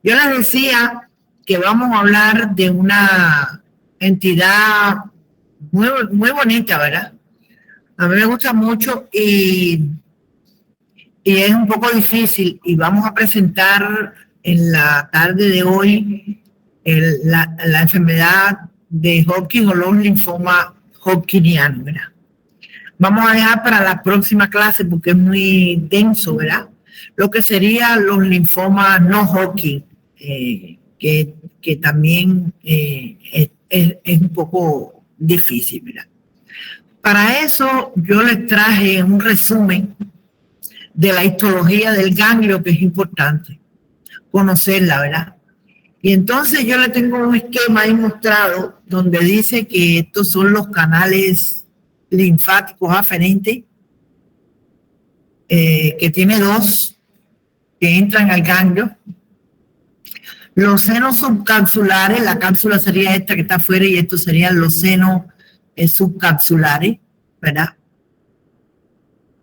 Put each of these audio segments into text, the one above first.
Yo les decía que vamos a hablar de una entidad muy bonita, ¿verdad? A mí me gusta mucho y es un poco difícil y vamos a presentar en la tarde de hoy la enfermedad de Hodgkin o los linfomas hodgkinianos, ¿verdad? Vamos a dejar para la próxima clase porque es muy denso, ¿verdad? Lo que serían los linfomas no Hodgkin, que también es un poco difícil, ¿verdad? Para eso yo les traje un resumen de la histología del ganglio, que es importante conocerla, ¿verdad? Y entonces yo le tengo un esquema ahí mostrado donde dice que estos son los canales linfáticos aferentes, que tiene dos que entran al ganglio. Los senos subcapsulares, la cápsula sería esta que está afuera y estos serían los senos subcapsulares, ¿verdad?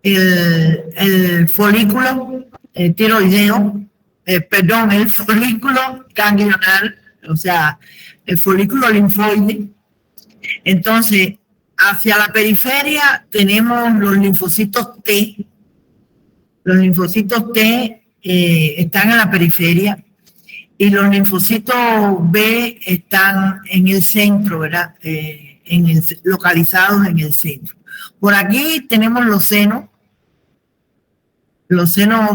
El folículo tiroideo, el folículo ganglionar, o sea, el folículo linfoide. Entonces, hacia la periferia tenemos los linfocitos T. Los linfocitos T están en la periferia y los linfocitos B están en el centro, ¿verdad? Localizados en el centro. Por aquí tenemos los senos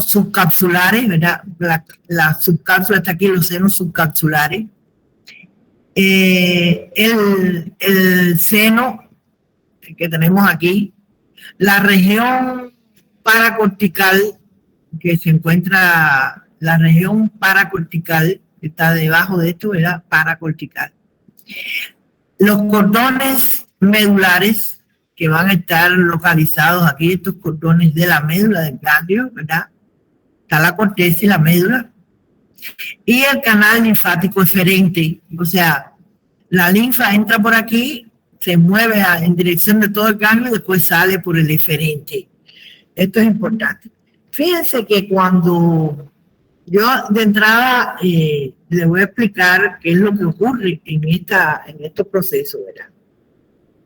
subcapsulares, ¿verdad? La subcápsula está aquí, los senos subcapsulares. El seno que tenemos aquí, la región paracortical, que se encuentra, la región paracortical, que está debajo de esto, ¿verdad? Paracortical. Los cordones medulares, que van a estar localizados aquí, estos cordones de la médula del ganglio, ¿verdad? Está la corteza y la médula. Y el canal linfático eferente, o sea, la linfa entra por aquí, se mueve en dirección de todo el ganglio y después sale por el eferente. Esto es importante. Fíjense que cuando yo de entrada les voy a explicar qué es lo que ocurre en estos procesos, ¿verdad?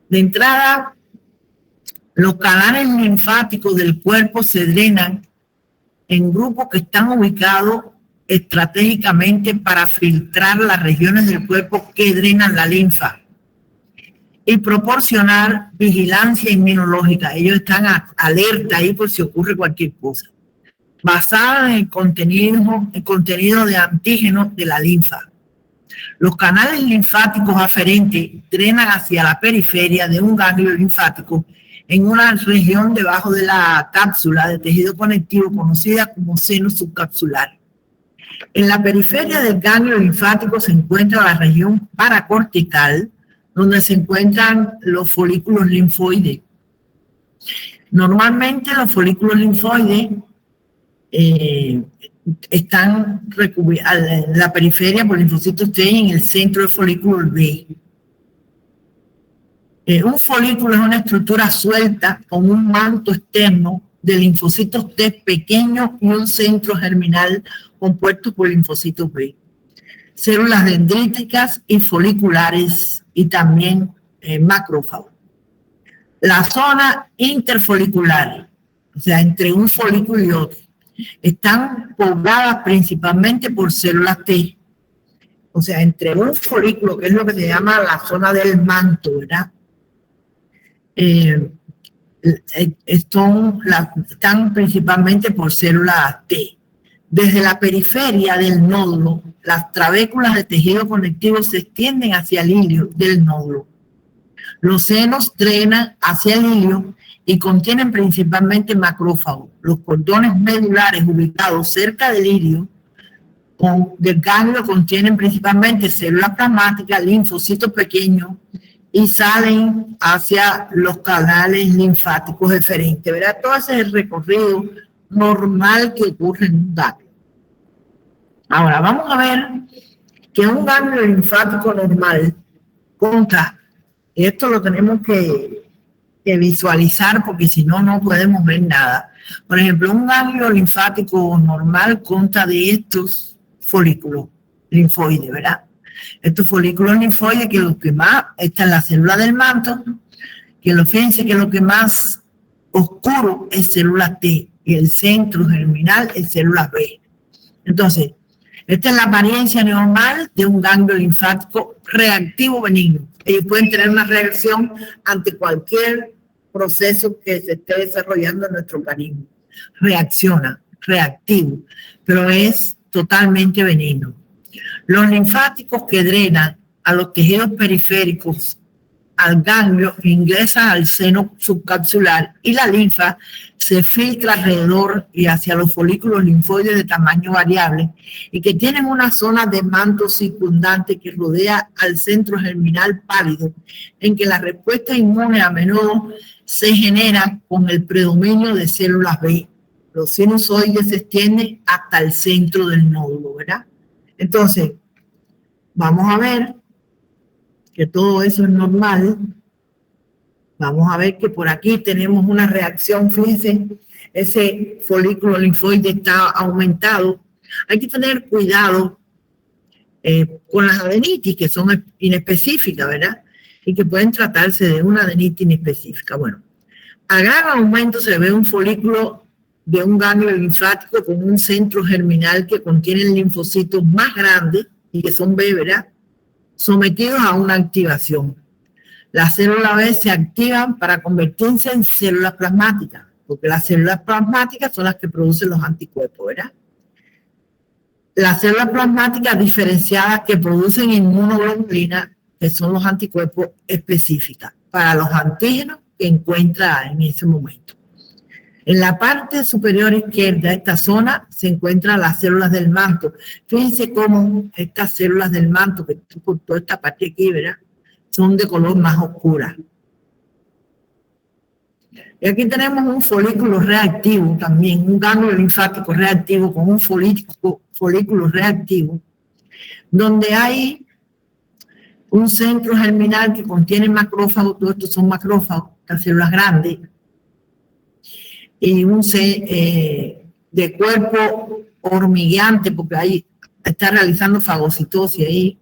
De entrada, los canales linfáticos del cuerpo se drenan en grupos que están ubicados estratégicamente para filtrar las regiones del cuerpo que drenan la linfa y proporcionar vigilancia inmunológica. Ellos están alerta ahí por si ocurre cualquier cosa, basada en el contenido de antígenos de la linfa. Los canales linfáticos aferentes drenan hacia la periferia de un ganglio linfático en una región debajo de la cápsula de tejido conectivo conocida como seno subcapsular. En la periferia del ganglio linfático se encuentra la región paracortical, donde se encuentran los folículos linfoides. Normalmente los folículos linfoides están recubiertos en la periferia por linfocitos T y en el centro del folículo B. Un folículo es una estructura suelta con un manto externo de linfocitos T pequeños y un centro germinal compuesto por linfocitos B. Células dendríticas y foliculares y también macrófagos. La zona interfolicular, o sea, entre un folículo y otro, están pobladas principalmente por células T. O sea, entre un folículo, que es lo que se llama la zona del manto, ¿verdad? Están principalmente por células T. Desde la periferia del nódulo, las trabéculas de tejido conectivo se extienden hacia el hilio del nódulo. Los senos drenan hacia el hilio y contienen principalmente macrófagos. Los cordones medulares ubicados cerca del hilio del ganglio contienen principalmente células plasmáticas, linfocitos pequeños y salen hacia los canales linfáticos eferentes. ¿Verdad? Todo ese es el recorrido normal que ocurre en un ganglio. Ahora, vamos a ver que un ganglio linfático normal consta, y esto lo tenemos que visualizar porque si no, no podemos ver nada. Por ejemplo, un ganglio linfático normal consta de estos folículos linfoides, ¿verdad? Estos folículos linfoides, que lo que más está en la célula del manto, fíjense que lo que más oscuro es célula T y el centro germinal es célula B. Entonces, esta es la apariencia normal de un ganglio linfático reactivo benigno. Ellos pueden tener una reacción ante cualquier proceso que se esté desarrollando en nuestro organismo. Reacciona, reactivo, pero es totalmente benigno. Los linfáticos que drenan a los tejidos periféricos al ganglio ingresan al seno subcapsular y la linfa se filtra alrededor y hacia los folículos linfoides de tamaño variable y que tienen una zona de manto circundante que rodea al centro germinal pálido, en que la respuesta inmune a menudo se genera con el predominio de células B. Los sinusoides se extienden hasta el centro del nódulo, ¿verdad? Entonces, vamos a ver que todo eso es normal. Vamos a ver que por aquí tenemos una reacción, fíjense, ese folículo linfoide está aumentado. Hay que tener cuidado con las adenitis, que son inespecíficas, ¿verdad? Y que pueden tratarse de una adenitis inespecífica. Bueno, a gran aumento se ve un folículo de un ganglio linfático con un centro germinal que contiene linfocitos más grandes y que son B, ¿verdad?, sometidos a una activación. Las células B se activan para convertirse en células plasmáticas, porque las células plasmáticas son las que producen los anticuerpos, ¿verdad? Las células plasmáticas diferenciadas que producen inmunoglobulina, que son los anticuerpos específicas para los antígenos que encuentra en ese momento. En la parte superior izquierda de esta zona se encuentran las células del manto. Fíjense cómo estas células del manto, que por toda esta parte aquí, ¿verdad?, son de color más oscura. Y aquí tenemos un folículo reactivo también, un ganglio linfático reactivo con un folículo reactivo, donde hay un centro germinal que contiene macrófagos, todos estos son macrófagos, estas células grandes, y un de cuerpo hormigueante, porque ahí está realizando fagocitosis ahí.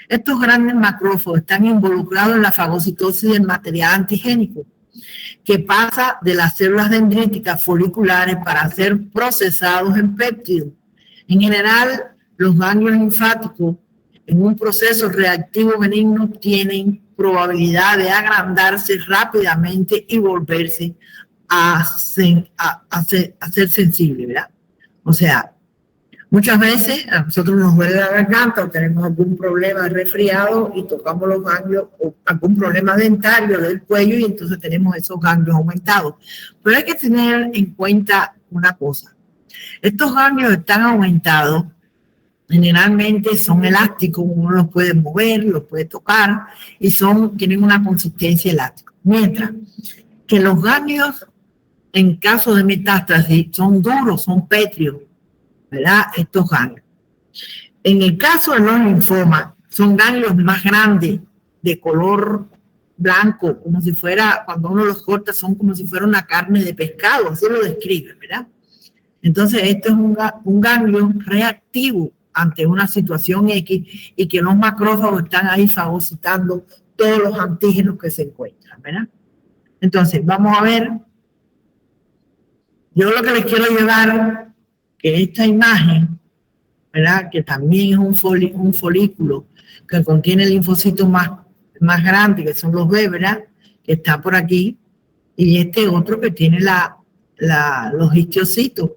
Estos grandes macrófagos están involucrados en la fagocitosis del material antigénico, que pasa de las células dendríticas foliculares para ser procesados en péptidos. En general, los ganglios linfáticos en un proceso reactivo benigno tienen probabilidad de agrandarse rápidamente y volverse a ser sensible, ¿verdad? O sea, muchas veces a nosotros nos duele la garganta o tenemos algún problema de resfriado y tocamos los ganglios o algún problema dentario del cuello y entonces tenemos esos ganglios aumentados. Pero hay que tener en cuenta una cosa. Estos ganglios están aumentados, generalmente son elásticos, uno los puede mover, los puede tocar y tienen una consistencia elástica. Mientras que los ganglios, en caso de metástasis, son duros, son pétreos, ¿verdad? Estos ganglios. En el caso de los linfomas, son ganglios más grandes, de color blanco, como si fuera, cuando uno los corta, son como si fuera una carne de pescado, así lo describe, ¿verdad? Entonces, esto es un ganglio reactivo ante una situación X y que los macrófagos están ahí fagocitando todos los antígenos que se encuentran, ¿verdad? Entonces, vamos a ver. Yo lo que les quiero llevar, que esta imagen, ¿verdad?, que también es un folículo que contiene linfocitos más grandes, que son los B, ¿verdad?, que está por aquí, y este otro que tiene los histocitos,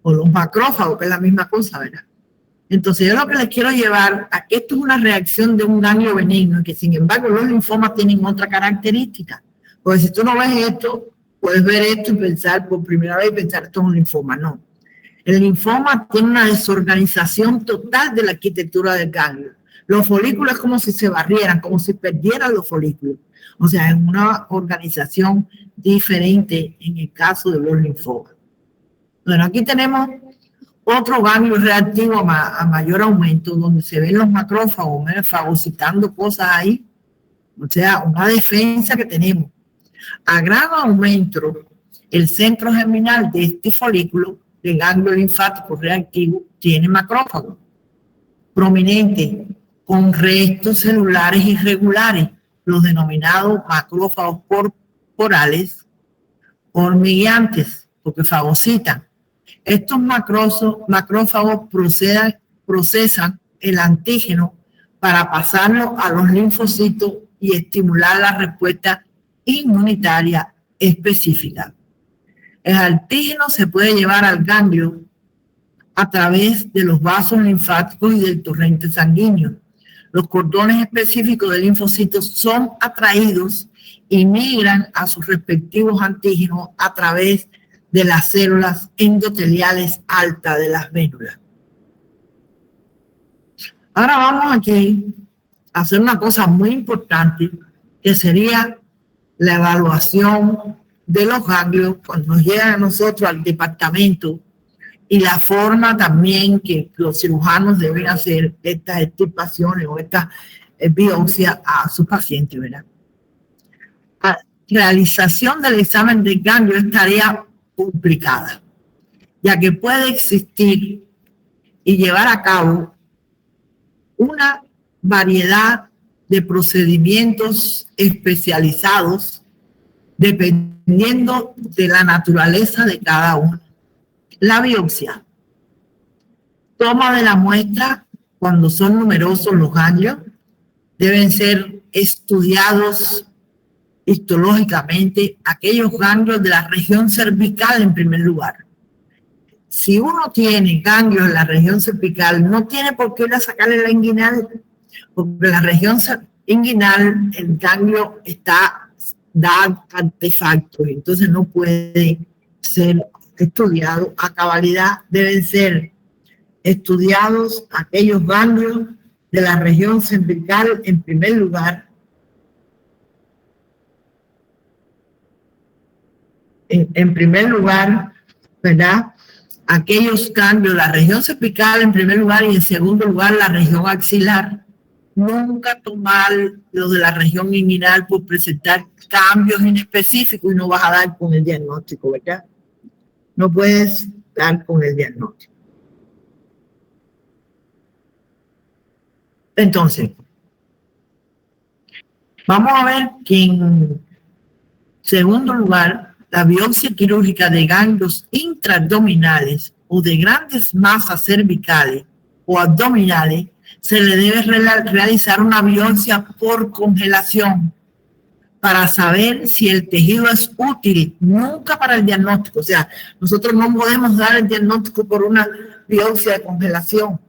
o los macrófagos, que es la misma cosa, ¿verdad? Entonces, yo lo que les quiero llevar a que esto es una reacción de un ganglio benigno, que sin embargo los linfomas tienen otra característica. Porque si tú no ves esto, puedes ver esto y pensar por primera vez, esto es un linfoma. No. El linfoma tiene una desorganización total de la arquitectura del ganglio. Los folículos es como si se barrieran, como si perdieran los folículos. O sea, es una organización diferente en el caso de los linfomas. Bueno, aquí tenemos otro ganglio reactivo a mayor aumento, donde se ven los macrófagos fagocitando cosas ahí. O sea, una defensa que tenemos. A gran aumento, el centro germinal de este folículo de ganglio linfático reactivo tiene macrófagos. prominente con restos celulares irregulares, los denominados macrófagos corporales hormigueantes, porque fagocitan. Estos macrófagos procesan el antígeno para pasarlo a los linfocitos y estimular la respuesta inmunitaria específica. El antígeno se puede llevar al ganglio a través de los vasos linfáticos y del torrente sanguíneo. Los cordones específicos de linfocitos son atraídos y migran a sus respectivos antígenos a través de las células endoteliales altas de las vénulas. Ahora vamos aquí a hacer una cosa muy importante, que sería la evaluación de los ganglios cuando nos llegan a nosotros al departamento y la forma también que los cirujanos deben hacer estas extirpaciones o estas biopsias a sus pacientes, ¿verdad? La realización del examen de ganglio es tarea complicada, ya que puede existir y llevar a cabo una variedad de procedimientos especializados dependiendo de la naturaleza de cada uno. La biopsia. Toma de la muestra cuando son numerosos los ganglios. Deben ser estudiados histológicamente aquellos ganglios de la región cervical en primer lugar. Si uno tiene ganglios en la región cervical, no tiene por qué ir a sacarle la inguinal, porque en la región inguinal el ganglio da artefactos, entonces no puede ser estudiado a cabalidad. Deben ser estudiados aquellos ganglios de la región cervical en primer lugar. En primer lugar, ¿verdad? Aquellos ganglios de la región cervical en primer lugar y en segundo lugar la región axilar. Nunca tomar los de la región inguinal por presentar cambios inespecíficos y no vas a dar con el diagnóstico, ¿verdad? No puedes dar con el diagnóstico. Entonces, vamos a ver que en segundo lugar, la biopsia quirúrgica de ganglios intraabdominales o de grandes masas cervicales o abdominales, se le debe realizar una biopsia por congelación para saber si el tejido es útil, nunca para el diagnóstico. O sea, nosotros no podemos dar el diagnóstico por una biopsia de congelación,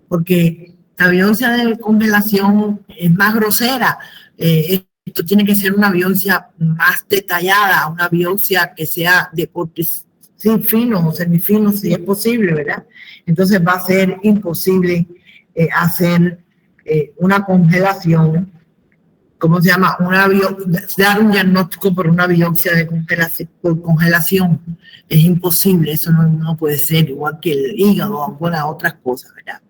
porque la biopsia de congelación es más grosera. Esto tiene que ser una biopsia más detallada, una biopsia que sea de cortes finos o semifinos, si es posible, ¿verdad? Entonces va a ser imposible hacer una congelación, ¿cómo se llama? Dar un diagnóstico por una biopsia de congelación. Es imposible, eso no puede ser, igual que el hígado o algunas otras cosas, ¿verdad?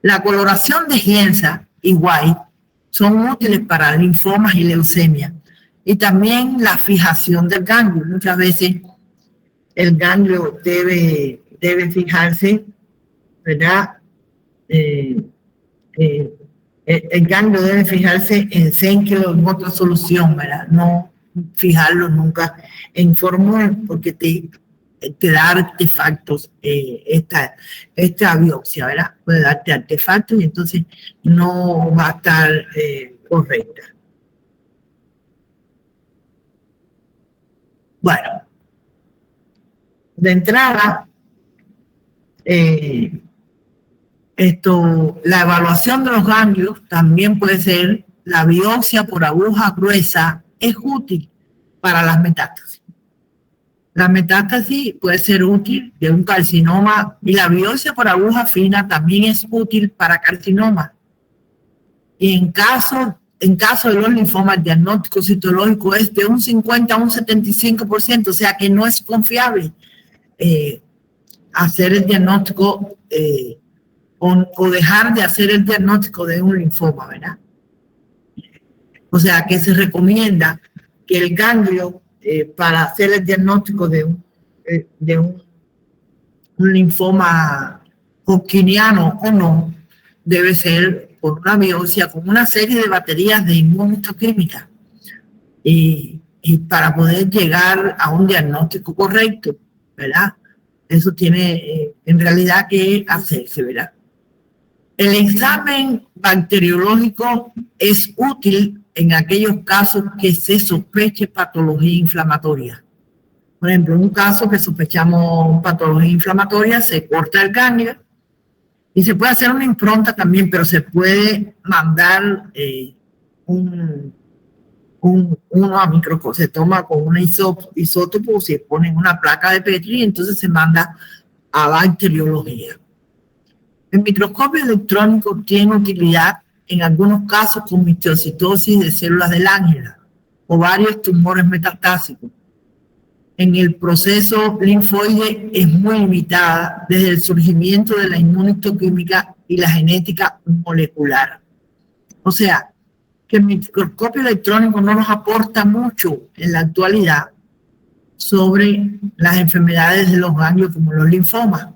La coloración de Gienza y White son útiles para linfomas y leucemia. Y también la fijación del ganglio. Muchas veces el ganglio debe fijarse, ¿verdad? El ganglio debe fijarse en Zencke o en otra solución, ¿verdad? No fijarlo nunca en formol, porque te da artefactos esta biopsia, ¿verdad? Puede darte artefactos y entonces no va a estar correcta. Bueno, de entrada, la evaluación de los ganglios también puede ser la biopsia por aguja gruesa, es útil para las metástasis. La metástasis puede ser útil de un carcinoma y la biopsia por aguja fina también es útil para carcinoma. Y en caso de los linfomas, el diagnóstico citológico es de un 50 a un 75%, o sea que no es confiable hacer el diagnóstico o dejar de hacer el diagnóstico de un linfoma, ¿verdad? O sea que se recomienda que el ganglio para hacer el diagnóstico de un linfoma hodgkiniano o no, debe ser por una biopsia con una serie de baterías de inmunohistoquímica y para poder llegar a un diagnóstico correcto, ¿verdad? Eso tiene en realidad que hacerse, ¿verdad? El examen bacteriológico es útil en aquellos casos que se sospeche patología inflamatoria. Por ejemplo, en un caso que sospechamos patología inflamatoria, se corta el ganglio y se puede hacer una impronta también, pero se puede mandar uno a microscopio, se toma con un isótopo, se pone en una placa de Petri y entonces se manda a bacteriología. El microscopio electrónico tiene utilidad en algunos casos con histocitosis de células del ángela o varios tumores metastásicos. En el proceso linfoide es muy limitada desde el surgimiento de la inmunohistoquímica y la genética molecular. O sea, que el microscopio electrónico no nos aporta mucho en la actualidad sobre las enfermedades de los ganglios como los linfomas.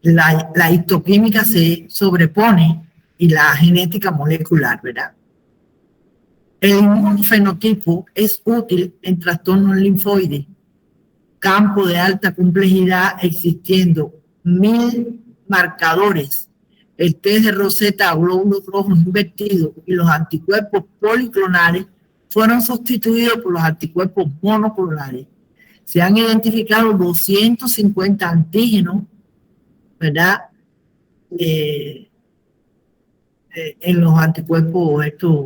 La histoquímica se sobrepone y la genética molecular, ¿verdad? El inmunofenotipo es útil en trastornos linfoides, campo de alta complejidad existiendo 1000 marcadores, el test de Rosetta a glóbulos rojos invertidos y los anticuerpos policlonales fueron sustituidos por los anticuerpos monoclonales. Se han identificado 250 antígenos, ¿verdad? En los anticuerpos estos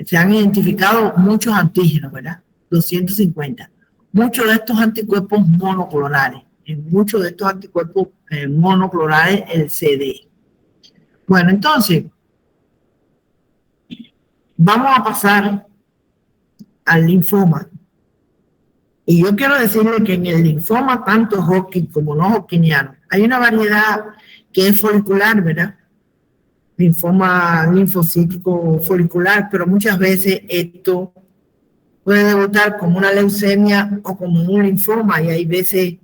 se han identificado muchos antígenos, ¿verdad? 250. Muchos de estos anticuerpos monoclonales, en muchos de estos anticuerpos monoclonales, el CD. Bueno, entonces, vamos a pasar al linfoma. Y yo quiero decirle que en el linfoma, tanto Hodgkin como no hodgkiniano, hay una variedad que es folicular, ¿verdad? Linfoma linfocítico folicular, pero muchas veces esto puede debutar como una leucemia o como un linfoma, y hay veces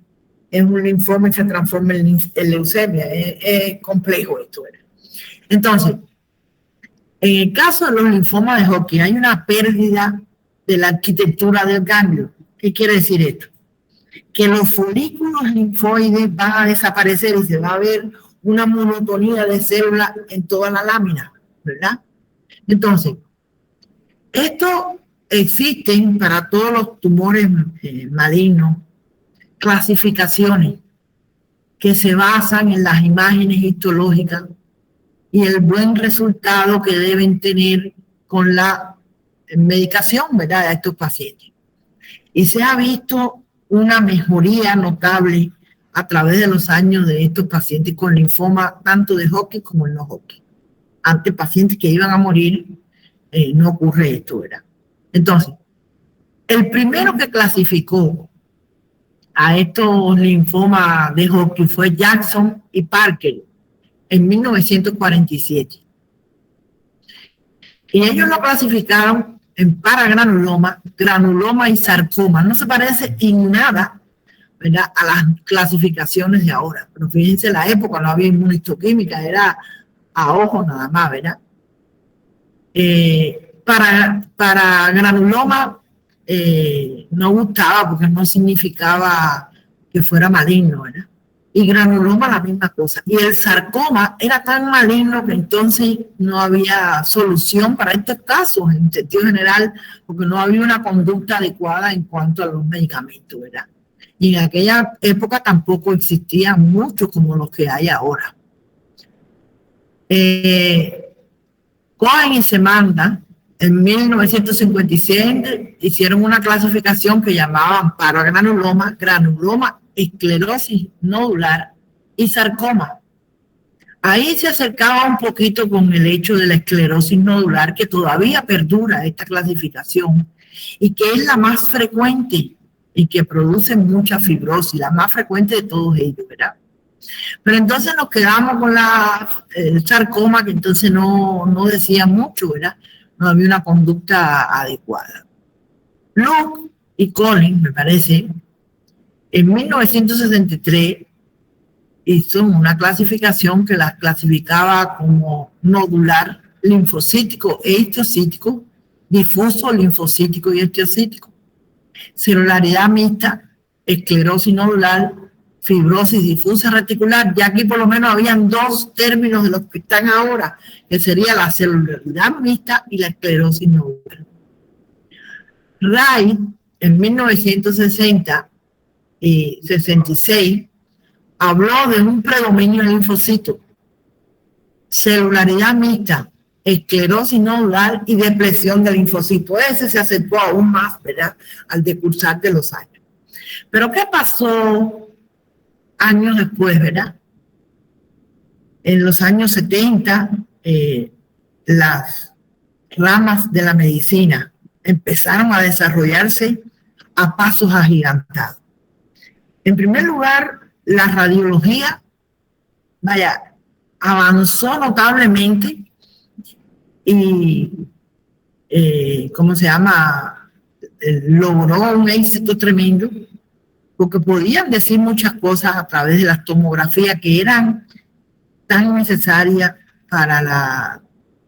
es un linfoma y se transforma en leucemia. Es complejo esto, ¿verdad? Entonces, en el caso de los linfomas de Hodgkin hay una pérdida de la arquitectura del ganglio. ¿Qué quiere decir esto? Que los folículos linfoides van a desaparecer y se va a ver una monotonía de células en toda la lámina, ¿verdad? Entonces, esto existen para todos los tumores malignos clasificaciones que se basan en las imágenes histológicas y el buen resultado que deben tener con la medicación, ¿verdad?, a estos pacientes. Y se ha visto una mejoría notable a través de los años de estos pacientes con linfoma, tanto de Hodgkin como el no Hodgkin. Ante pacientes que iban a morir, no ocurre esto, ¿verdad? Entonces, el primero que clasificó a estos linfomas de Hodgkin fue Jackson y Parker en 1947. Y ellos lo clasificaron en paragranuloma, granuloma y sarcoma. No se parece en nada, ¿verdad?, a las clasificaciones de ahora. Pero fíjense, en la época no había inmunohistoquímica, era a ojo nada más, ¿verdad? Para granuloma no gustaba porque no significaba que fuera maligno, ¿verdad? Y granuloma la misma cosa. Y el sarcoma era tan maligno que entonces no había solución para estos casos en sentido general, porque no había una conducta adecuada en cuanto a los medicamentos, ¿verdad? Y en aquella época tampoco existían muchos como los que hay ahora. Cohen y Semanda en 1957 hicieron una clasificación que llamaban paragranuloma, granuloma, esclerosis nodular y sarcoma. Ahí se acercaba un poquito con el hecho de la esclerosis nodular, que todavía perdura esta clasificación y que es la más frecuente y que produce mucha fibrosis, la más frecuente de todos ellos, ¿verdad? Pero entonces nos quedamos con el sarcoma, que entonces no decía mucho, ¿verdad? No había una conducta adecuada. Luke y Collins, me parece, en 1963 hizo una clasificación que las clasificaba como nodular, linfocítico e histocítico, difuso, linfocítico y histocítico, celularidad mixta, esclerosis nodular, fibrosis difusa reticular. Ya aquí por lo menos habían dos términos de los que están ahora, que sería la celularidad mixta y la esclerosis nodular. Ray, en 1960 y 66, habló de un predominio de linfocitos, celularidad mixta, esclerosis nodular y depresión del linfocito. Ese se acentuó aún más, ¿verdad?, al decursar de los años. Pero ¿qué pasó años después, verdad? En los años 70, las ramas de la medicina empezaron a desarrollarse a pasos agigantados. En primer lugar, la radiología, avanzó notablemente y, logró un éxito tremendo, porque podían decir muchas cosas a través de las tomografías que eran tan necesarias para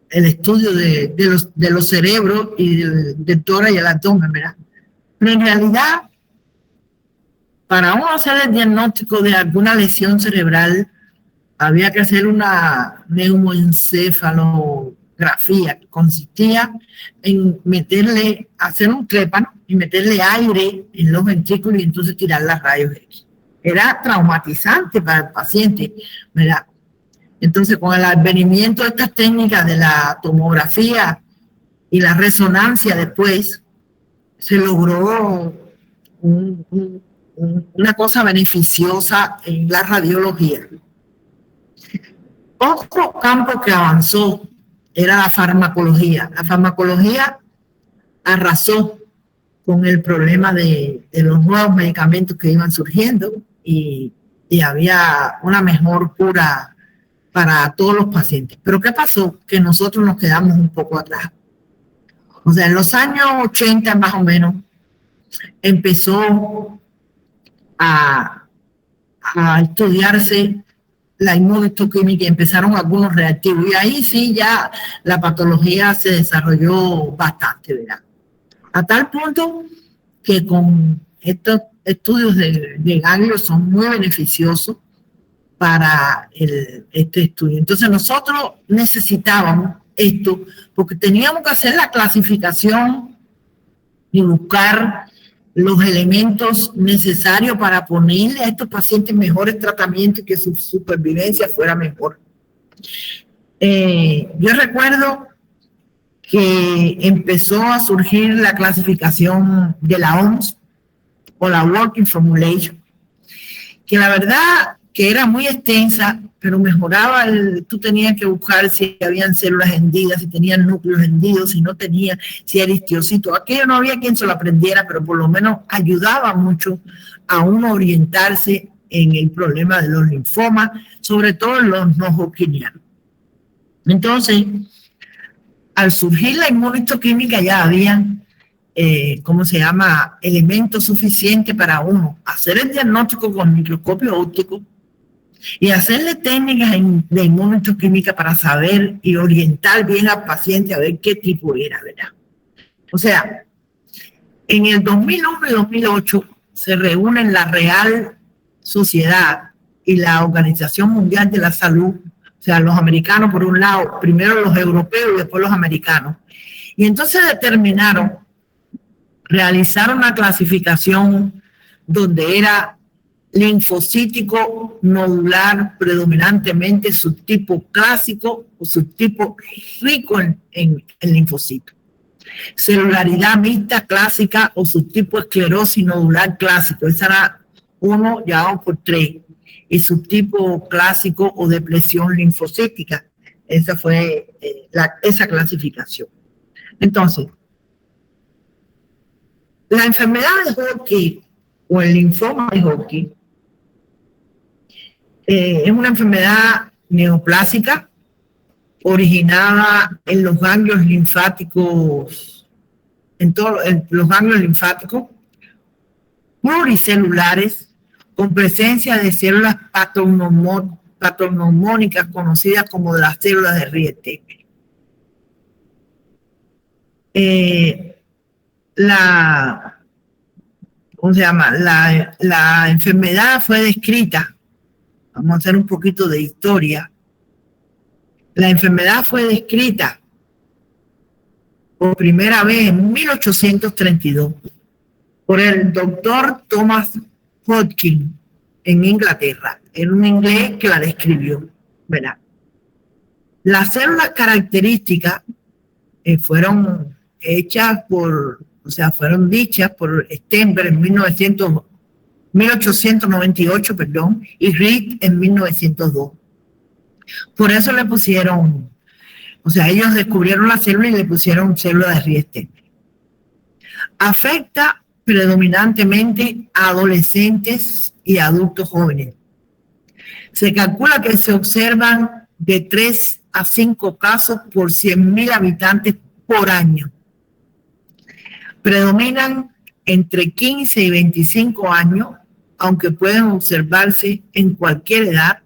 el estudio de los cerebros y del tórax y el abdomen, ¿verdad? Pero en realidad, para uno hacer el diagnóstico de alguna lesión cerebral, había que hacer una neumoencefalografía, que consistía en hacer un trépano y meterle aire en los ventrículos y entonces tirar las rayos X. Era traumatizante para el paciente, ¿verdad? Entonces, con el advenimiento de estas técnicas de la tomografía y la resonancia después, se logró una cosa beneficiosa en la radiología. Otro campo que avanzó era la farmacología. La farmacología arrasó con el problema de los nuevos medicamentos que iban surgiendo y había una mejor cura para todos los pacientes. Pero ¿qué pasó? Que nosotros nos quedamos un poco atrás. O sea, en los años 80 más o menos empezó a estudiarse la inmunohistoquímica y empezaron algunos reactivos. Y ahí sí ya la patología se desarrolló bastante, ¿verdad? A tal punto que con estos estudios de ganglios son muy beneficiosos para este estudio. Entonces nosotros necesitábamos esto porque teníamos que hacer la clasificación y buscar los elementos necesarios para ponerle a estos pacientes mejores tratamientos y que su supervivencia fuera mejor. Yo recuerdo que empezó a surgir la clasificación de la OMS o la Working Formulation, que la verdad que era muy extensa, pero mejoraba, tú tenías que buscar si habían células hendidas, si tenían núcleos hendidos, si no tenía, si era histiocito. Aquello no había quien se lo aprendiera, pero por lo menos ayudaba mucho a uno orientarse en el problema de los linfomas, sobre todo en los no hodgkinianos. Entonces, al surgir la inmunohistoquímica ya había, elementos suficientes para uno hacer el diagnóstico con microscopio óptico y hacerle técnicas de inmunohistoquímica para saber y orientar bien al paciente a ver qué tipo era, ¿verdad? O sea, en el 2001 y 2008 se reúnen la Real Sociedad y la Organización Mundial de la Salud, o sea, los americanos por un lado, primero los europeos y después los americanos. Y entonces determinaron realizar una clasificación donde era linfocítico nodular predominantemente, subtipo clásico o subtipo rico en linfocitos. Celularidad mixta clásica o subtipo esclerosis nodular clásico. Esa era 1 llevado por 3. Y subtipo clásico o depresión linfocítica. Esa fue esa clasificación. Entonces, la enfermedad de Hodgkin o el linfoma de Hodgkin es una enfermedad neoplásica originada en los ganglios linfáticos, en los ganglios linfáticos pluricelulares con presencia de células patognomónicas conocidas como las células de Rietveld. ¿Cómo se llama? La enfermedad fue descrita. Vamos a hacer un poquito de historia. La enfermedad fue descrita por primera vez en 1832 por el doctor Thomas Hodgkin en Inglaterra. Era un inglés que la describió, ¿verdad? Las células características fueron fueron dichas por Stenberg en 1898, y Reed en 1902. Por eso le pusieron, ellos descubrieron la célula y le pusieron célula de Rietveld. Afecta predominantemente a adolescentes y adultos jóvenes. Se calcula que se observan de 3 a 5 casos por 100.000 habitantes por año. Predominan entre 15 y 25 años, aunque pueden observarse en cualquier edad,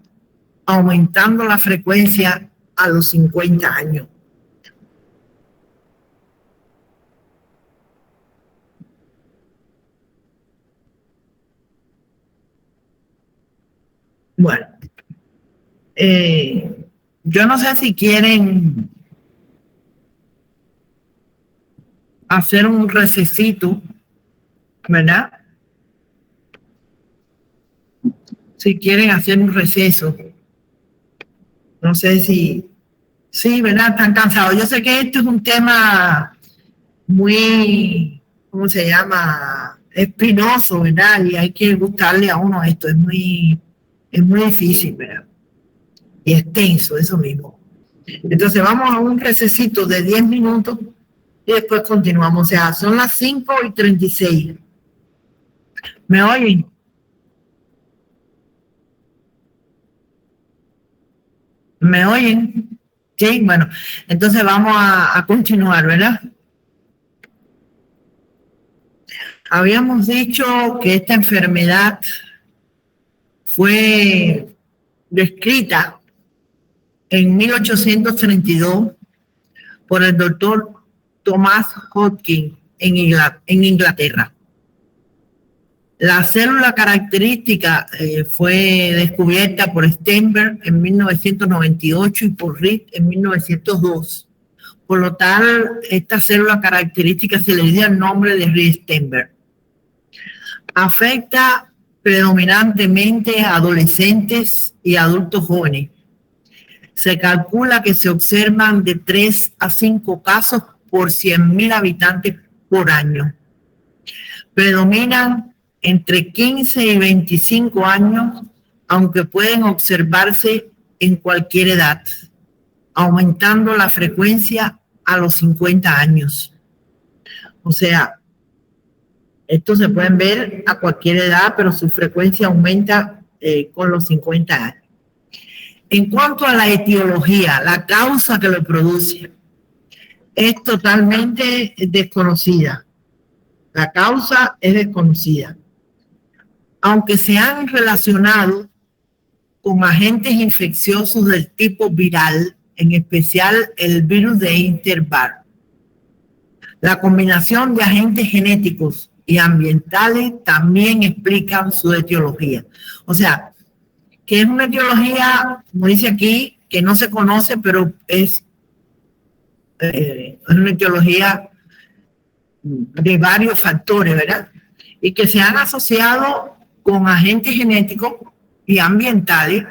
aumentando la frecuencia a los 50 años. Bueno, yo no sé si quieren hacer un recesito, ¿verdad? Si quieren hacer un receso. No sé si... Sí, ¿verdad? Están cansados. Yo sé que esto es un tema muy, ¿cómo se llama? Espinoso, ¿verdad? Y hay que gustarle a uno esto. Es muy difícil, ¿verdad? Y extenso, eso mismo. Entonces vamos a un recesito de 10 minutos y después continuamos. O sea, son las 5:36. ¿Me oyen? ¿Me oyen? Sí, bueno, entonces vamos a continuar, ¿verdad? Habíamos dicho que esta enfermedad fue descrita en 1832 por el doctor Thomas Hodgkin en Inglaterra. La célula característica fue descubierta por Stenberg en 1998 y por Reed en 1902. Por lo tal, esta célula característica se le dio el nombre de Reed-Stenberg. Afecta predominantemente a adolescentes y adultos jóvenes. Se calcula que se observan de 3 a 5 casos por 100.000 habitantes por año. Predominan entre 15 y 25 años, aunque pueden observarse en cualquier edad, aumentando la frecuencia a los 50 años. O sea, estos se pueden ver a cualquier edad, pero su frecuencia aumenta con los 50 años. En cuanto a la etiología, la causa que lo produce, es totalmente desconocida. La causa es desconocida. Aunque se han relacionado con agentes infecciosos del tipo viral, en especial el virus de Interbar. La combinación de agentes genéticos y ambientales también explican su etiología. O sea, que es una etiología, como dice aquí, que no se conoce, pero es una etiología de varios factores, ¿verdad? Y que se han asociado con agentes genéticos y ambientales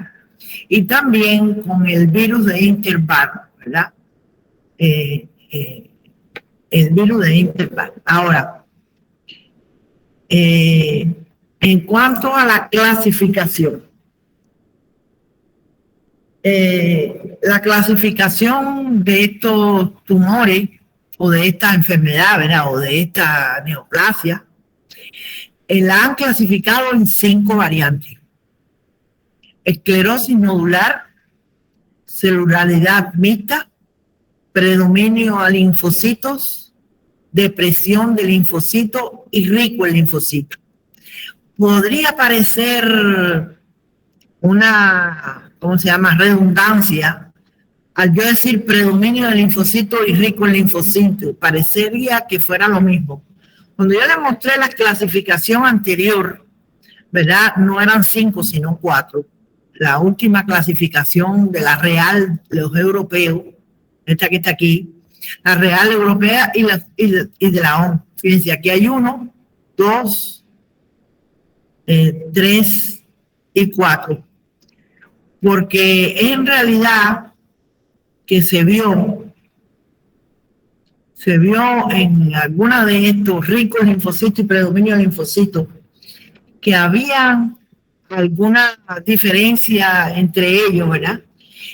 y también con el virus de Interbar, ¿verdad? El virus de Interbar. Ahora, en cuanto a la clasificación, la clasificación de estos tumores o de esta enfermedad, ¿verdad? O de esta neoplasia, la han clasificado en 5 variantes: esclerosis nodular, celularidad mixta, predominio a linfocitos, depresión del linfocito y rico el linfocito. podría parecer una, ¿cómo se llama?, redundancia al yo decir predominio del linfocito y rico en linfocito. Parecería que fuera lo mismo. Cuando yo le mostré la clasificación anterior, ¿verdad?, no eran 5 sino 4. La última clasificación de la Real, los europeos, esta que está aquí, la Real Europea y de la OMS. Fíjense, aquí hay 1, 2, 3 y 4. Porque en realidad que se vio en alguna de estos ricos linfocitos y predominio de linfocitos que había alguna diferencia entre ellos, ¿verdad?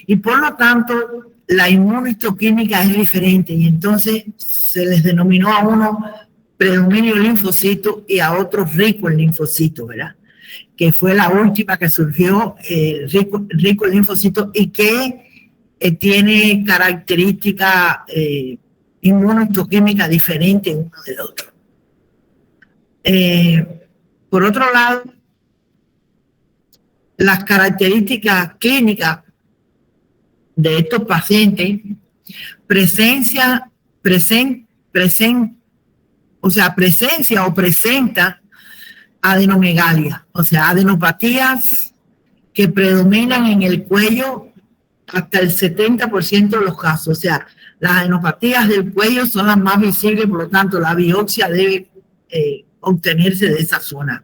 Y por lo tanto, la inmunohistoquímica es diferente y entonces se les denominó a uno predominio linfocito y a otros rico en linfocitos, ¿verdad? Que fue la última que surgió, rico en linfocitos, y que tiene características inmunohistoquímicas diferentes uno del otro. Por otro lado, las características clínicas de estos pacientes, presencia o presenta adenomegalia, o sea, adenopatías que predominan en el cuello hasta el 70% de los casos. O sea, las adenopatías del cuello son las más visibles, por lo tanto, la biopsia debe obtenerse de esa zona.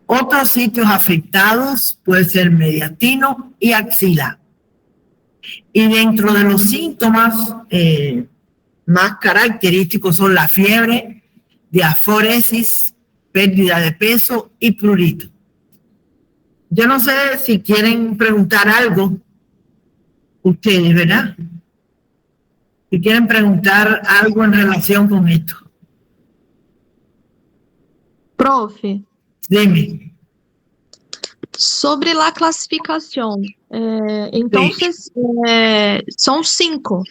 Otros sitios afectados pueden ser mediastino y axila. Y dentro de los síntomas más característicos son la fiebre, diaforesis, pérdida de peso y prurito. Yo no sé si quieren preguntar algo ustedes, ¿verdad? Si quieren preguntar algo en relación con esto. Profe. Dime. Sobre la clasificación, entonces son 5.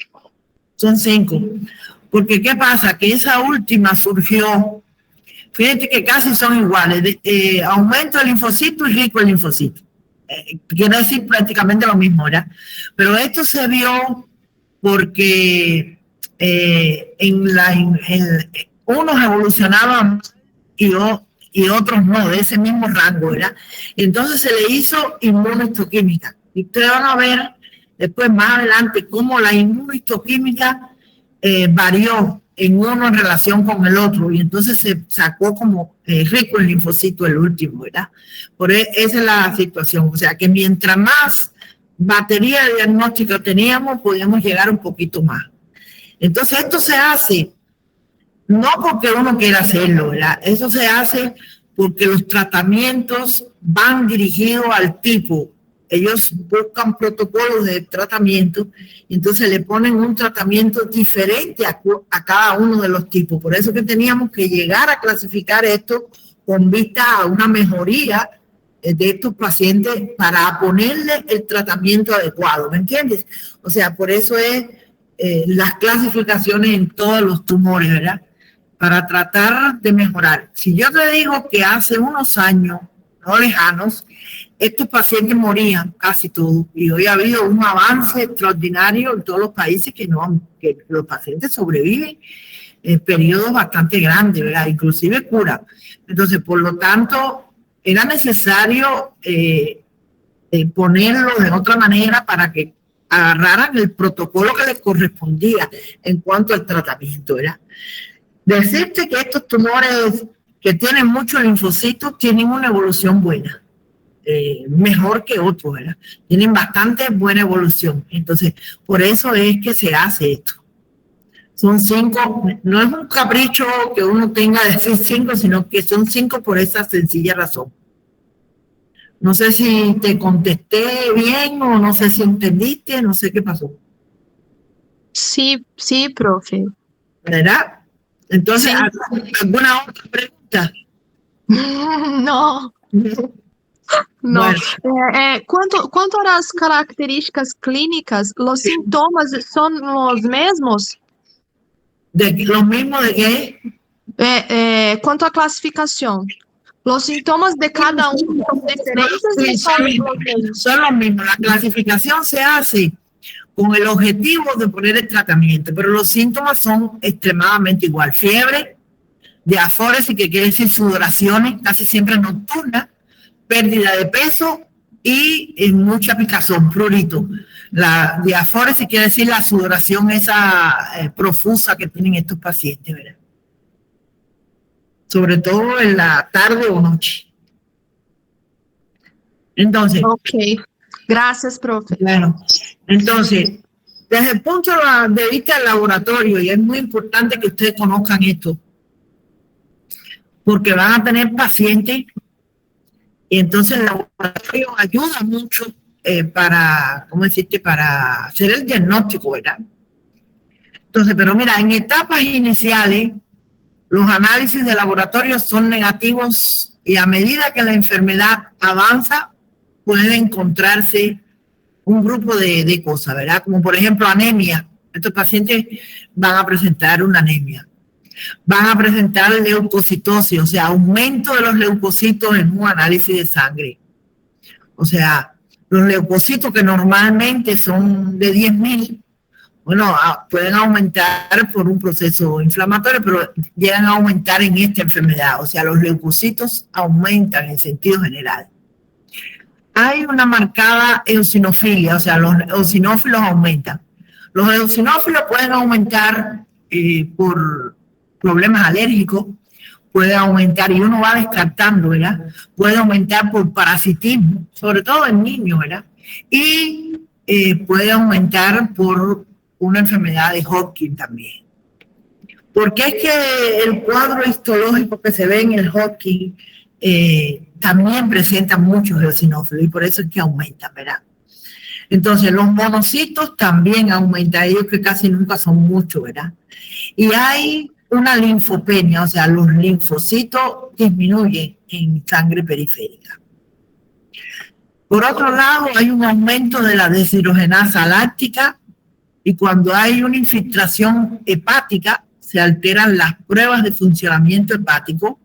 Son 5. Porque ¿qué pasa? Que esa última surgió, fíjate que casi son iguales, aumento del linfocito y rico el linfocito. Quiere decir prácticamente lo mismo, ¿verdad? Pero esto se vio porque unos evolucionaban y otros no, de ese mismo rango, ¿verdad? Entonces se le hizo inmunohistoquímica. Y ustedes van a ver después, más adelante, cómo la inmunohistoquímica varió en uno en relación con el otro, y entonces se sacó como rico el linfocito el último, ¿verdad? Esa es la situación. O sea, que mientras más batería de diagnóstico teníamos, podíamos llegar un poquito más. Entonces, esto se hace no porque uno quiera hacerlo, ¿verdad? Eso se hace porque los tratamientos van dirigidos al tipo. Ellos buscan protocolos de tratamiento y entonces le ponen un tratamiento diferente a cada uno de los tipos. Por eso que teníamos que llegar a clasificar esto con vista a una mejoría de estos pacientes para ponerle el tratamiento adecuado, ¿me entiendes? O sea, por eso es las clasificaciones en todos los tumores, ¿verdad? Para tratar de mejorar. Si yo te digo que hace unos años, no lejanos, estos pacientes morían casi todos, y hoy ha habido un avance extraordinario en todos los países que los pacientes sobreviven en periodos bastante grandes, ¿verdad? Inclusive cura. Entonces, por lo tanto, era necesario ponerlo de otra manera para que agarraran el protocolo que les correspondía en cuanto al tratamiento, ¿verdad? Decirte que estos tumores que tienen muchos linfocitos tienen una evolución buena. Mejor que otros, ¿verdad? Tienen bastante buena evolución. Entonces, por eso es que se hace esto. Son 5, no es un capricho que uno tenga de decir 5, sino que son 5 por esa sencilla razón. No sé si te contesté bien o no sé si entendiste, no sé qué pasó. Sí, profe. ¿Verdad? Entonces, sí. ¿Alguna otra pregunta? No. No. Bueno. Quanto a las características clínicas, ¿los síntomas son los mismos? ¿Los mismos de qué? Quanto a clasificación, ¿Los síntomas de cada uno son diferentes o son los mismos? Son los mismos. La clasificación se hace con el objetivo de poner el tratamiento, pero los síntomas son extremadamente igual. Fiebre, diaforesis, que quiere decir sudoraciones, casi siempre nocturnas, pérdida de peso y mucha picazón, prurito. La diaforesis quiere decir la sudoración esa profusa que tienen estos pacientes, ¿verdad? Sobre todo en la tarde o noche. Entonces. Ok, gracias, profe. Bueno, entonces, desde el punto de vista del laboratorio, y es muy importante que ustedes conozcan esto, porque van a tener pacientes, y entonces el laboratorio ayuda mucho para, ¿cómo decirte?, para hacer el diagnóstico, ¿verdad? Entonces, pero mira, en etapas iniciales, los análisis de laboratorio son negativos y a medida que la enfermedad avanza, puede encontrarse un grupo de cosas, ¿verdad? Como por ejemplo anemia. Estos pacientes van a presentar una anemia. Van a presentar leucocitosis, o sea, aumento de los leucocitos en un análisis de sangre. O sea, los leucocitos que normalmente son de 10.000, bueno, pueden aumentar por un proceso inflamatorio, pero llegan a aumentar en esta enfermedad. O sea, los leucocitos aumentan en sentido general. Hay una marcada eosinofilia, o sea, los eosinófilos aumentan. Los eosinófilos pueden aumentar por problemas alérgicos, puede aumentar, y uno va descartando, ¿verdad? Puede aumentar por parasitismo, sobre todo en niños, ¿verdad? Y puede aumentar por una enfermedad de Hodgkin también. Porque es que el cuadro histológico que se ve en el Hodgkin también presenta muchos eosinófilos y por eso es que aumentan, ¿verdad? Entonces, los monocitos también aumentan, ellos que casi nunca son muchos, ¿verdad? Y hay una linfopenia, o sea, los linfocitos disminuyen en sangre periférica. Por otro lado, hay un aumento de la deshidrogenasa láctica y cuando hay una infiltración hepática, se alteran las pruebas de funcionamiento hepático,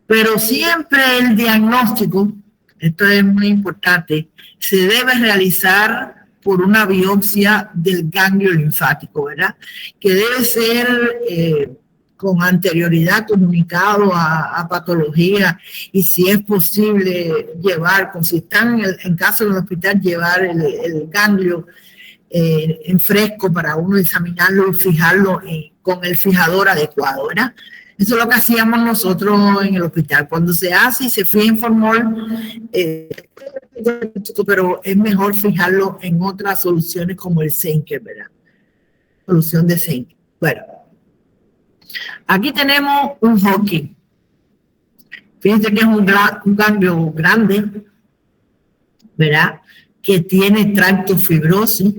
pero siempre el diagnóstico, esto es muy importante, se debe realizar por una biopsia del ganglio linfático, ¿verdad? Que debe ser con anterioridad comunicado a patología y si es posible llevar, si están en caso del hospital, llevar el ganglio en fresco para uno examinarlo y fijarlo con el fijador adecuado, ¿verdad? Eso es lo que hacíamos nosotros en el hospital. Cuando se hace y se fija en formol, pero es mejor fijarlo en otras soluciones como el Zenker, ¿verdad? Solución de Zenker. Bueno, aquí tenemos un Hodgkin. Fíjense que es un ganglio grande, ¿verdad? Que tiene tracto fibroso,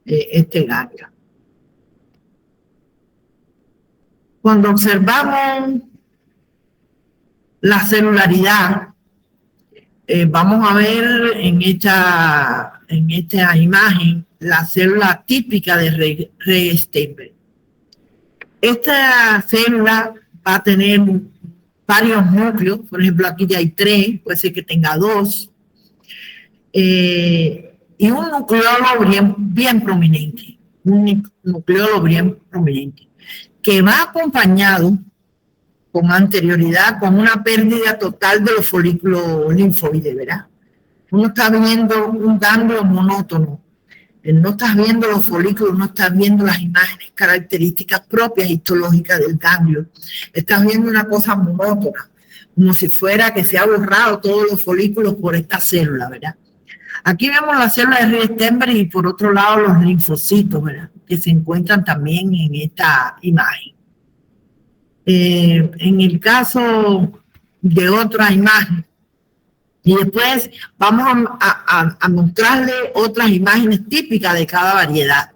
este ganglio. Cuando observamos la celularidad, vamos a ver en esta imagen la célula típica de Rey-Steinberg. Esta célula va a tener varios núcleos, por ejemplo aquí ya hay 3, puede ser que tenga 2, y un nucleolo bien prominente, que va acompañado con anterioridad con una pérdida total de los folículos linfoides, ¿verdad? Uno está viendo un ganglio monótono, no estás viendo los folículos, no estás viendo las imágenes características propias histológicas del ganglio, estás viendo una cosa monótona, como si fuera que se ha borrado todos los folículos por esta célula, ¿verdad? Aquí vemos la célula de Rey-Steinberg y por otro lado los linfocitos, ¿verdad? Que se encuentran también en esta imagen. En el caso de otra imagen, y después vamos a mostrarle otras imágenes típicas de cada variedad.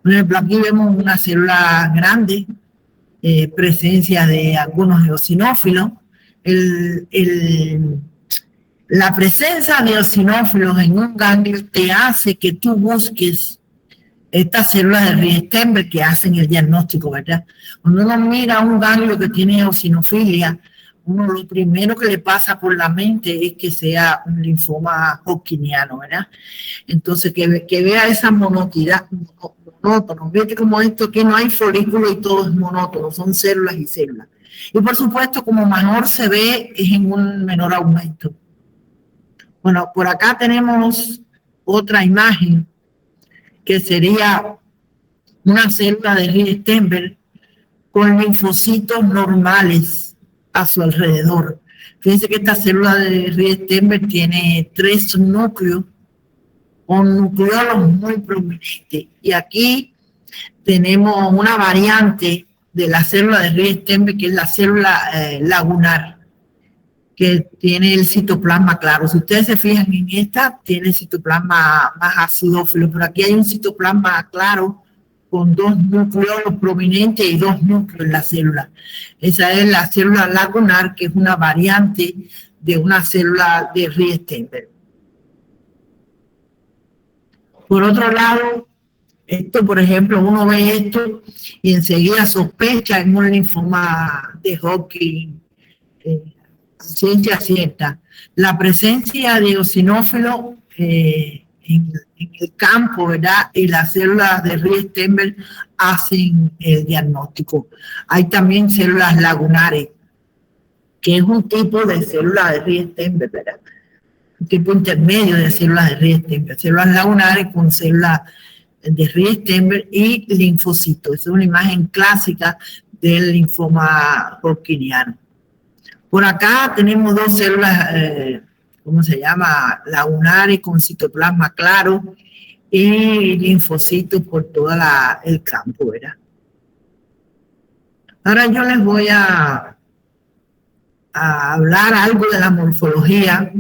Por ejemplo, aquí vemos una célula grande, presencia de algunos eosinófilos. La presencia de eosinófilos en un ganglio te hace que tú busques estas células de Riestenberg que hacen el diagnóstico, ¿verdad? Cuando uno mira un ganglio que tiene eosinofilia, uno lo primero que le pasa por la mente es que sea un linfoma hodgkiniano, ¿verdad? Entonces, que vea esa monotonidad, monótono, fíjate como esto que no hay folículo y todo es monótono, son células y células. Y por supuesto, como mejor se ve, es en un menor aumento. Bueno, por acá tenemos otra imagen que sería una célula de Riestenberg con linfocitos normales a su alrededor. Fíjense que esta célula de Riestenberg tiene 3 núcleos con nucleolos muy prominentes. Y aquí tenemos una variante de la célula de Riestenberg, que es la célula lagunar, que tiene el citoplasma claro. Si ustedes se fijan en esta, tiene el citoplasma más acidófilo, pero aquí hay un citoplasma claro con 2 nucleolos prominentes y 2 núcleos en la célula. Esa es la célula lagunar, que es una variante de una célula de Riestenberg. Por otro lado, esto, por ejemplo, uno ve esto y enseguida sospecha en un linfoma de Hodgkin, ciencia cierta. La presencia de eosinófilo en el campo, ¿verdad? Y las células de Riestenberg hacen el diagnóstico. Hay también células lagunares, que es un tipo de célula de Riestenberg, ¿verdad? Un tipo intermedio de células de Riestenberg. Células lagunares con células de Riestenberg y linfocitos. Es una imagen clásica del linfoma hodgkiniano. Por acá tenemos 2 células, ¿cómo se llama? Lagunares con citoplasma claro y linfocitos por todo el campo, ¿verdad? Ahora yo les voy a hablar algo de la morfología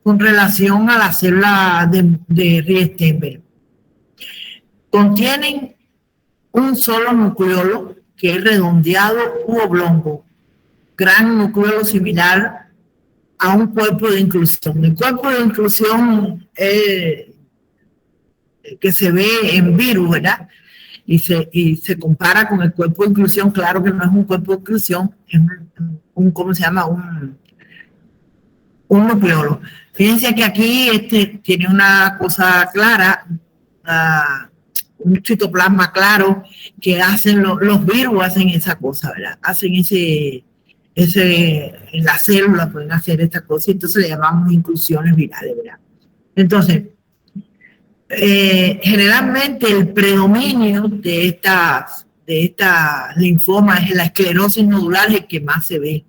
con relación a las células de Riestenberg. Contienen un solo nucleolo que es redondeado u oblongo, gran nucleolo similar a un cuerpo de inclusión. El cuerpo de inclusión que se ve en virus, ¿verdad? Y se compara con el cuerpo de inclusión. Claro que no es un cuerpo de inclusión, es ¿cómo se llama? Un nucleolo. Fíjense que aquí tiene una cosa clara, un citoplasma claro, que hacen los virus, hacen esa cosa, ¿verdad? Hacen en la célula pueden hacer esta cosa, y entonces le llamamos inclusiones virales, ¿verdad? Entonces, generalmente el predominio de esta linfoma es la esclerosis nodular, el que más se ve,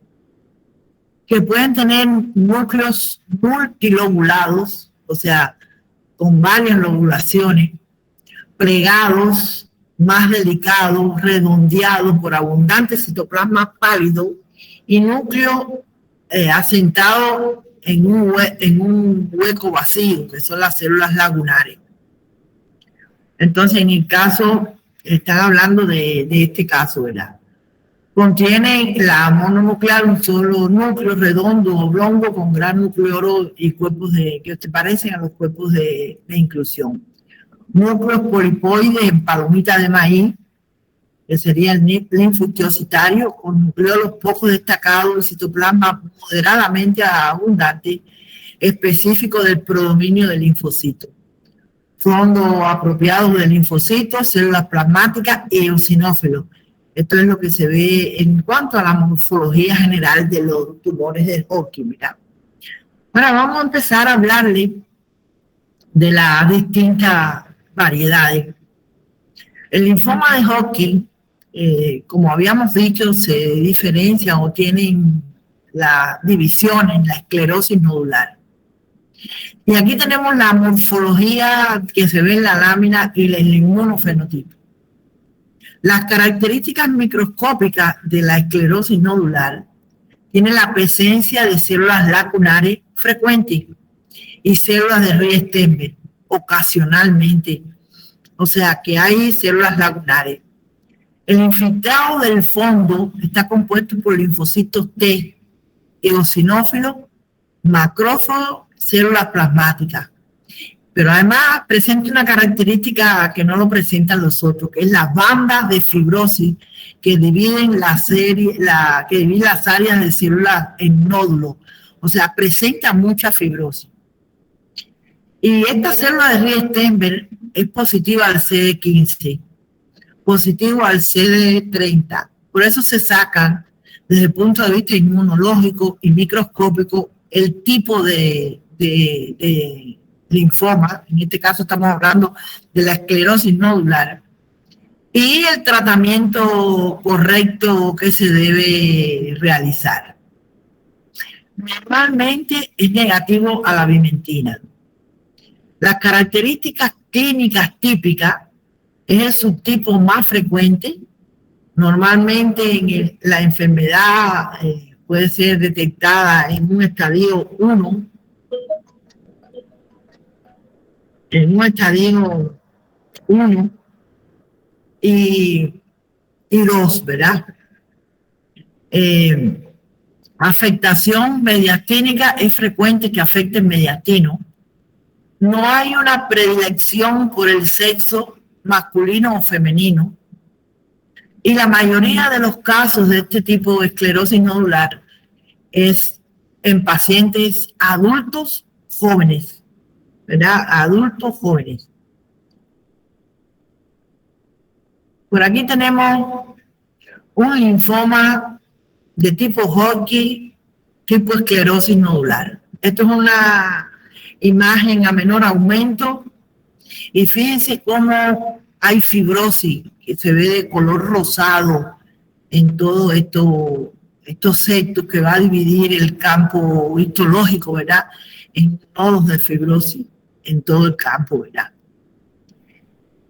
que pueden tener núcleos multilobulados, o sea, con varias lobulaciones, plegados, más delicados, redondeados por abundante citoplasma pálido y núcleo asentado en un hueco vacío, que son las células lagunares. Entonces, en el caso, están hablando de este caso, ¿verdad? Contiene la mononuclear, un solo núcleo redondo, oblongo, con gran nucleolo y cuerpos que se parecen a los cuerpos de inclusión. Núcleos polipoides en palomita de maíz, que sería el linfotiocitario, con nucleolos poco destacados y citoplasma moderadamente abundante, específico del predominio del linfocito. Fondos apropiados de linfocitos, células plasmáticas y eosinófilos. Esto es lo que se ve en cuanto a la morfología general de los tumores de Hodgkin, ¿verdad? Ahora vamos a empezar a hablarle de las distintas variedades. El linfoma de Hodgkin, como habíamos dicho, se diferencia o tienen la división en la esclerosis nodular. Y aquí tenemos la morfología que se ve en la lámina y el inmunofenotipo. Las características microscópicas de la esclerosis nodular tienen la presencia de células lacunares frecuentes y células de Riestenberg ocasionalmente. O sea que hay células lagunares. El infiltrado del fondo está compuesto por linfocitos T, eosinófilos, macrófagos, células plasmáticas. Pero además presenta una característica que no lo presentan los otros, que es las bandas de fibrosis que dividen las áreas de células en nódulos. O sea, presenta mucha fibrosis. Y esta célula de Rie-Steenberg es positiva al CD15, positivo al CD30. Por eso se sacan, desde el punto de vista inmunológico y microscópico, el tipo de linfoma. En este caso estamos hablando de la esclerosis nodular. Y el tratamiento correcto que se debe realizar. Normalmente es negativo a la vimentina. Las características clínicas típicas es el subtipo más frecuente. Normalmente la enfermedad puede ser detectada en un estadio 1, y 2, ¿verdad? Afectación mediastínica es frecuente que afecte el mediastino. No hay una predilección por el sexo masculino o femenino. Y la mayoría de los casos de este tipo de esclerosis nodular es en pacientes adultos jóvenes, ¿verdad? Adultos jóvenes. Por aquí tenemos un linfoma de tipo Hodgkin, tipo esclerosis nodular. Esto es una imagen a menor aumento y fíjense cómo hay fibrosis que se ve de color rosado en todo estos sectos que va a dividir el campo histológico, ¿verdad? En nodos de fibrosis en todo el campo, ¿verdad?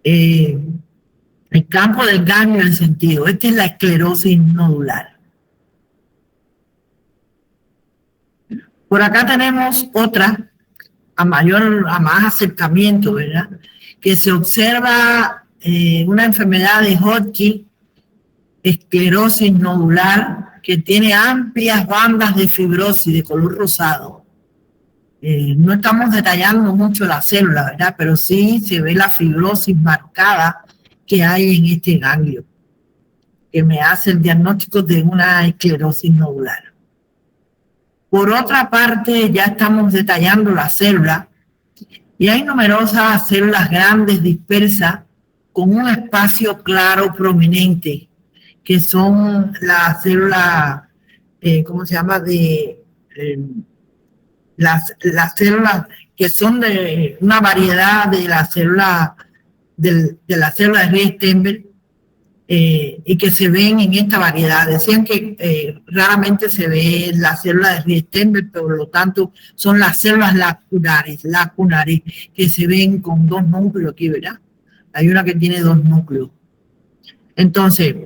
El campo del ganglio en sentido. Esta es la esclerosis nodular. Por acá tenemos otra a más acercamiento, ¿verdad? Que se observa una enfermedad de Hodgkin, esclerosis nodular, que tiene amplias bandas de fibrosis de color rosado. No estamos detallando mucho la célula, ¿verdad? Pero sí se ve la fibrosis marcada que hay en este ganglio, que me hace el diagnóstico de una esclerosis nodular. Por otra parte, ya estamos detallando la célula y hay numerosas células grandes dispersas con un espacio claro prominente, que son las células, ¿cómo se llama? Las células que son de una variedad de las células de la célula de Rie-Steenberg, y que se ven en esta variedad. Decían que raramente se ve la célula de Rie-Steenberg, pero por lo tanto son las células lacunares, que se ven con 2 núcleos aquí, ¿verdad? Hay una que tiene 2 núcleos. Entonces,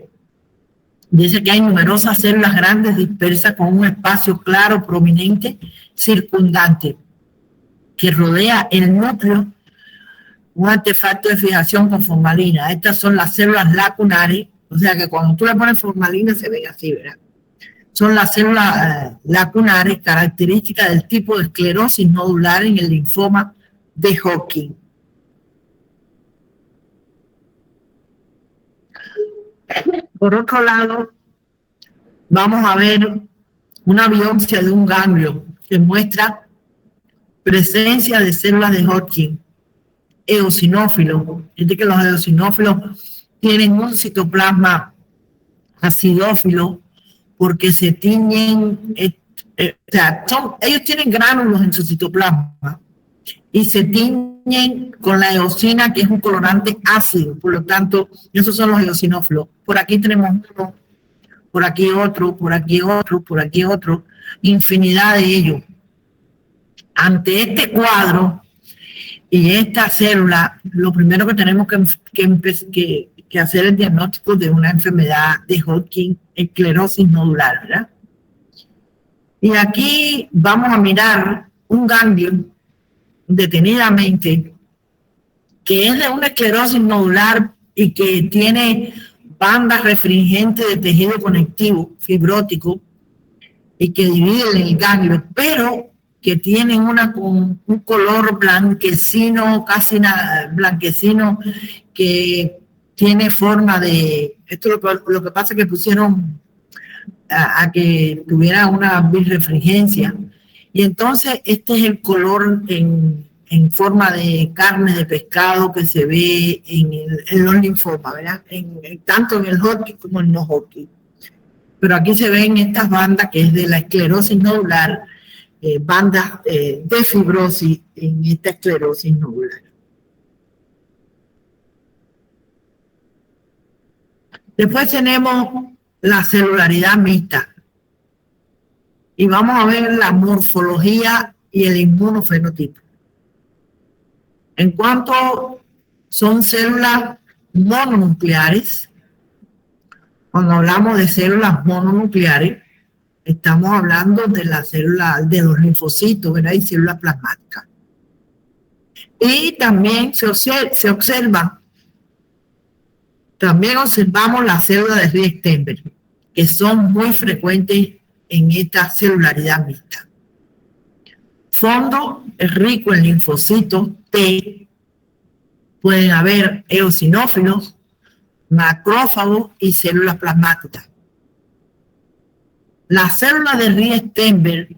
dice que hay numerosas células grandes dispersas con un espacio claro, prominente, circundante, que rodea el núcleo, un artefacto de fijación con formalina. Estas son las células lacunares, o sea que cuando tú le pones formalina se ve así, ¿verdad? Son las células lacunares, características del tipo de esclerosis nodular en el linfoma de Hodgkin. Por otro lado, vamos a ver una biopsia de un ganglio que muestra presencia de células de Hodgkin eosinófilos. Es de que los eosinófilos tienen un citoplasma acidófilo porque se tiñen, ellos tienen gránulos en su citoplasma y se tiñen con la eosina, que es un colorante ácido. Por lo tanto, esos son los eosinófilos. Por aquí tenemos uno, por aquí otro, por aquí otro, por aquí otro, infinidad de ellos. Ante este cuadro y esta célula, lo primero que tenemos que hacer es el diagnóstico de una enfermedad de Hodgkin, esclerosis nodular, ¿verdad? Y aquí vamos a mirar un ganglio detenidamente, que es de una esclerosis nodular y que tiene bandas refringentes de tejido conectivo fibrótico y que dividen el ganglio, pero que tienen una con un color blanquecino, casi blanquecino, que tiene forma de... Esto lo que pasa es que pusieron a que tuviera una birrefringencia. Y entonces este es el color en forma de carne de pescado que se ve en los linfomas, ¿verdad? Tanto en el Hodgkin como en no Hodgkin. Pero aquí se ven estas bandas que es de la esclerosis nodular, bandas de fibrosis en esta esclerosis nodular. Después tenemos la celularidad mixta. Y vamos a ver la morfología y el inmunofenotipo. En cuanto son células mononucleares, cuando hablamos de células mononucleares, estamos hablando de la célula, de los linfocitos, ¿verdad? Y células plasmáticas. Y también se observa, también observamos las células de Rie-Steenberg, que son muy frecuentes en esta celularidad mixta. Fondo es rico en linfocitos T, pueden haber eosinófilos, macrófagos y células plasmáticas. La célula de Rie-Steenberg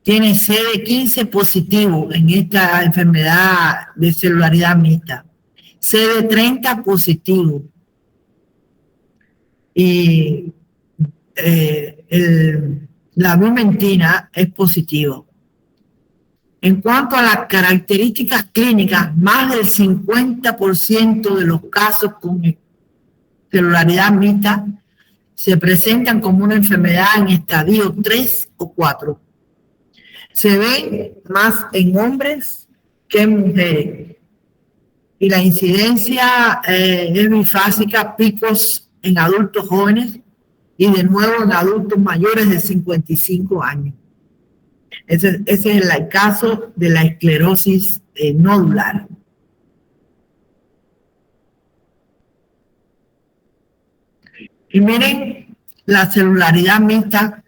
tiene CD15 positivo en esta enfermedad de celularidad mixta, CD30 positivo y la vimentina es positivo. En cuanto a las características clínicas, más del 50% de los casos con celularidad mixta se presentan como una enfermedad en estadio 3 o 4. Se ven más en hombres que en mujeres. Y la incidencia es bifásica, picos en adultos jóvenes y de nuevo en adultos mayores de 55 años. Ese es el caso de la esclerosis nodular. Y miren la celularidad mixta,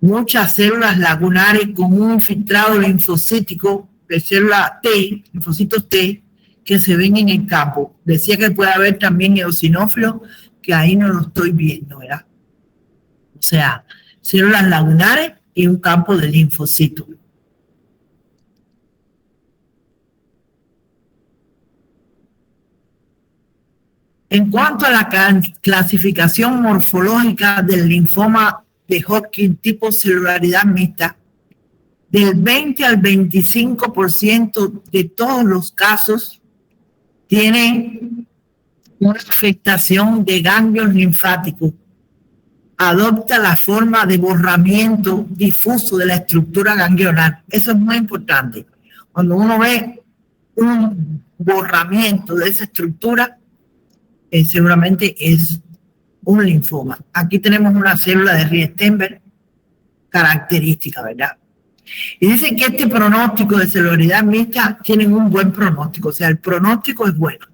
muchas células lagunares con un infiltrado linfocítico de célula T, linfocitos T, que se ven en el campo. Decía que puede haber también eosinófilos, que ahí no lo estoy viendo, ¿verdad? O sea, células lagunares y un campo de linfocitos. En cuanto a la clasificación morfológica del linfoma de Hodgkin tipo celularidad mixta, del 20 al 25% de todos los casos tienen una afectación de ganglios linfáticos. Adopta la forma de borramiento difuso de la estructura ganglionar. Eso es muy importante. Cuando uno ve un borramiento de esa estructura, seguramente es un linfoma. Aquí tenemos una célula de Rie-Steenberg característica, ¿verdad? Y dicen que este pronóstico de celularidad mixta tiene un buen pronóstico, o sea, el pronóstico es bueno.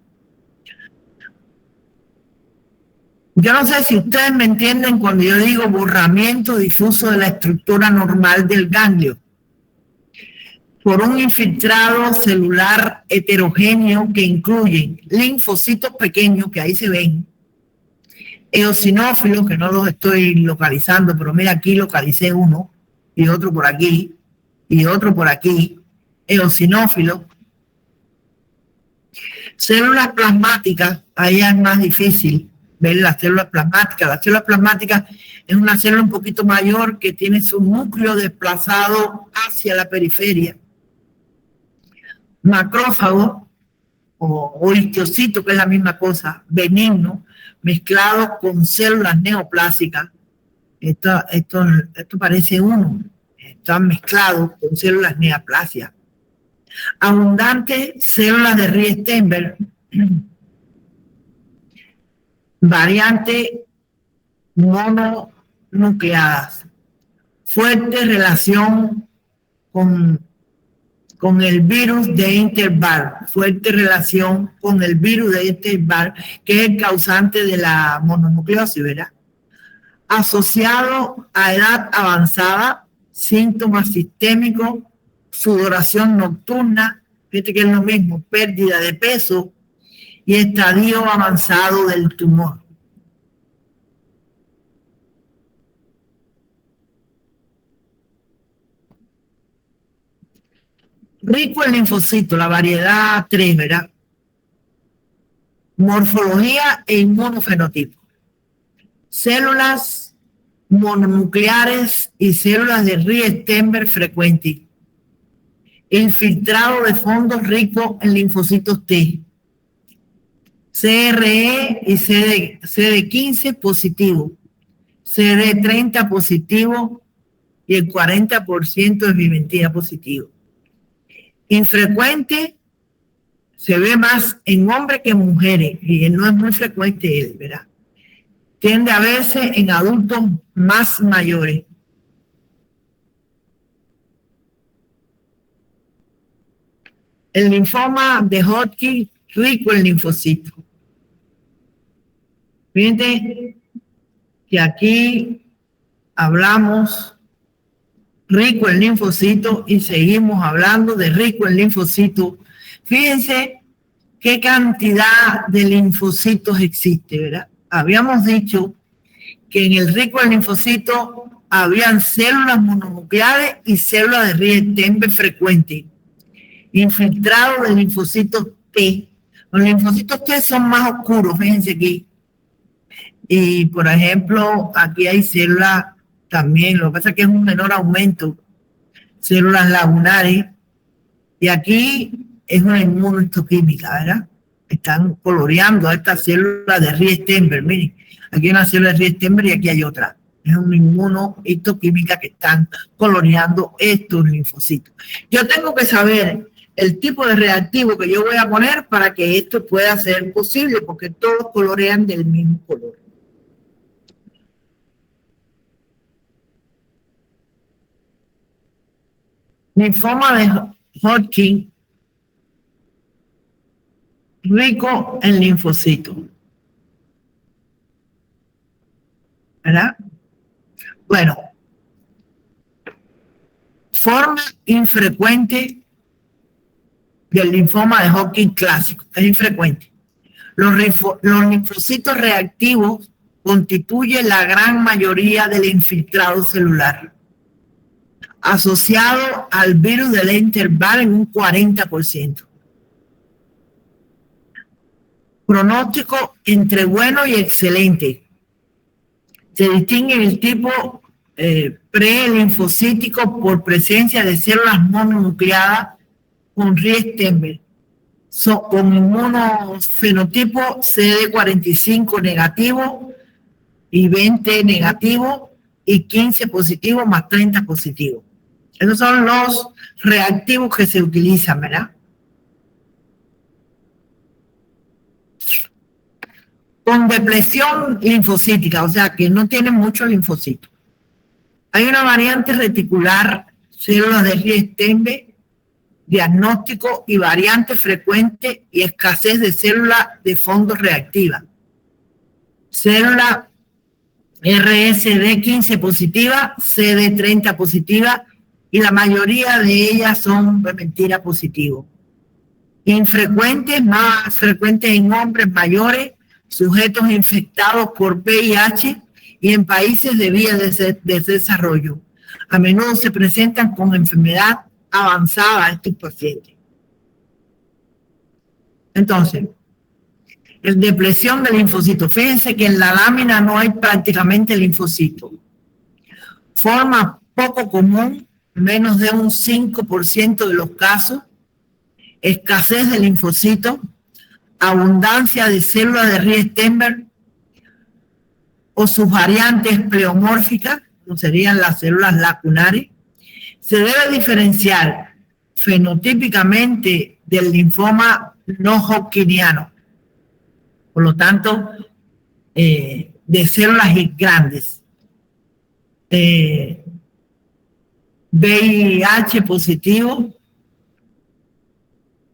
Yo no sé si ustedes me entienden cuando yo digo borramiento difuso de la estructura normal del ganglio por un infiltrado celular heterogéneo que incluye linfocitos pequeños, que ahí se ven, eosinófilos, que no los estoy localizando, pero mira, aquí localicé uno, y otro por aquí, y otro por aquí, eosinófilos, células plasmáticas, ahí es más difícil ver las células plasmáticas. La célula plasmática es una célula un poquito mayor que tiene su núcleo desplazado hacia la periferia. Macrófago o histiocyto, que es la misma cosa, benigno, mezclado con células neoplásicas. Esto parece uno. Están mezclados con células neoplásicas. Abundantes células de Rie-Steenberg, variantes mononucleadas, fuerte relación con el virus de Epstein-Barr, fuerte relación con el virus de Epstein-Barr, que es el causante de la mononucleosis, ¿verdad? Asociado a edad avanzada, síntomas sistémicos, sudoración nocturna, fíjate que es lo mismo, pérdida de peso y estadio avanzado del tumor. Rico en linfocitos, la variedad 3, ¿verdad? Morfología e inmunofenotipo. Células mononucleares y células de Riestenberg frecuentes. Infiltrado de fondos ricos en linfocitos T. CRE y CD15 positivo. CD30 positivo y el 40% es vimentina positivo. Infrecuente, se ve más en hombres que en mujeres, y no es muy frecuente él, ¿verdad? Tiende a verse en adultos más mayores. El linfoma de Hodgkin, rico en linfocitos. Fíjense que aquí hablamos rico en linfocitos y seguimos hablando de rico en linfocitos. Fíjense qué cantidad de linfocitos existe, ¿verdad? Habíamos dicho que en el rico en linfocitos habían células mononucleares y células de Riestenberg frecuentes, infiltrados de linfocitos T. Los linfocitos T son más oscuros, fíjense aquí. Y, por ejemplo, aquí hay células también, lo que pasa es que es un menor aumento, células lagunares, y aquí es una inmunohistoquímica, ¿verdad? Están coloreando a estas células de Riestenberg. Miren, aquí hay una célula de Riestenberg y aquí hay otra. Es una inmunohistoquímica que están coloreando estos linfocitos. Yo tengo que saber el tipo de reactivo que yo voy a poner para que esto pueda ser posible, porque todos colorean del mismo color. Linfoma de Hodgkin, rico en linfocitos, ¿verdad? Bueno, forma infrecuente del linfoma de Hodgkin clásico, es infrecuente. Los linfocitos reactivos constituyen la gran mayoría del infiltrado celular, asociado al virus del Epstein-Barr en un 40%. Pronóstico entre bueno y excelente. Se distingue el tipo prelinfocítico por presencia de células mononucleadas con Riestenberg, con inmunofenotipo CD45 negativo y 20 negativo y 15 positivo más 30 positivo. Esos son los reactivos que se utilizan, ¿verdad? Con depresión linfocítica, o sea que no tienen muchos linfocitos. Hay una variante reticular, células de Riestenberg, diagnóstico y variante frecuente y escasez de células de fondo reactiva. Célula RSD15 positiva, CD30 positiva y la mayoría de ellas son mentira positivo. Infrecuentes, más frecuentes en hombres mayores, sujetos infectados por VIH y en países de vías de desarrollo. A menudo se presentan con enfermedad avanzada a estos pacientes. Entonces, el depresión del linfocito. Fíjense que en la lámina no hay prácticamente linfocito. Forma poco común, menos de un 5% de los casos. Escasez de linfocitos, abundancia de células de Riestenberg o sus variantes pleomórficas, como serían las células lacunares. Se debe diferenciar fenotípicamente del linfoma no hodgkiniano, por lo tanto, de células grandes. VIH positivo,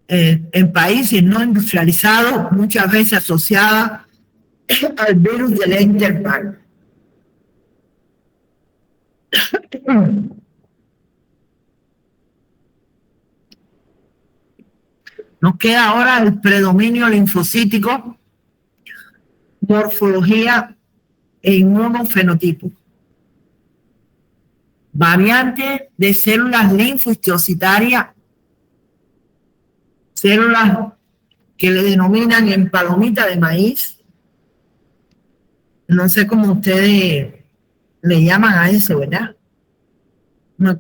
en países no industrializados, muchas veces asociada al virus del Epstein-Barr. Nos queda ahora el predominio linfocítico, morfología e inmunofenotipo. Variante de células linfocitárias, células que le denominan en palomita de maíz. No sé cómo ustedes le llaman a eso, ¿verdad? No me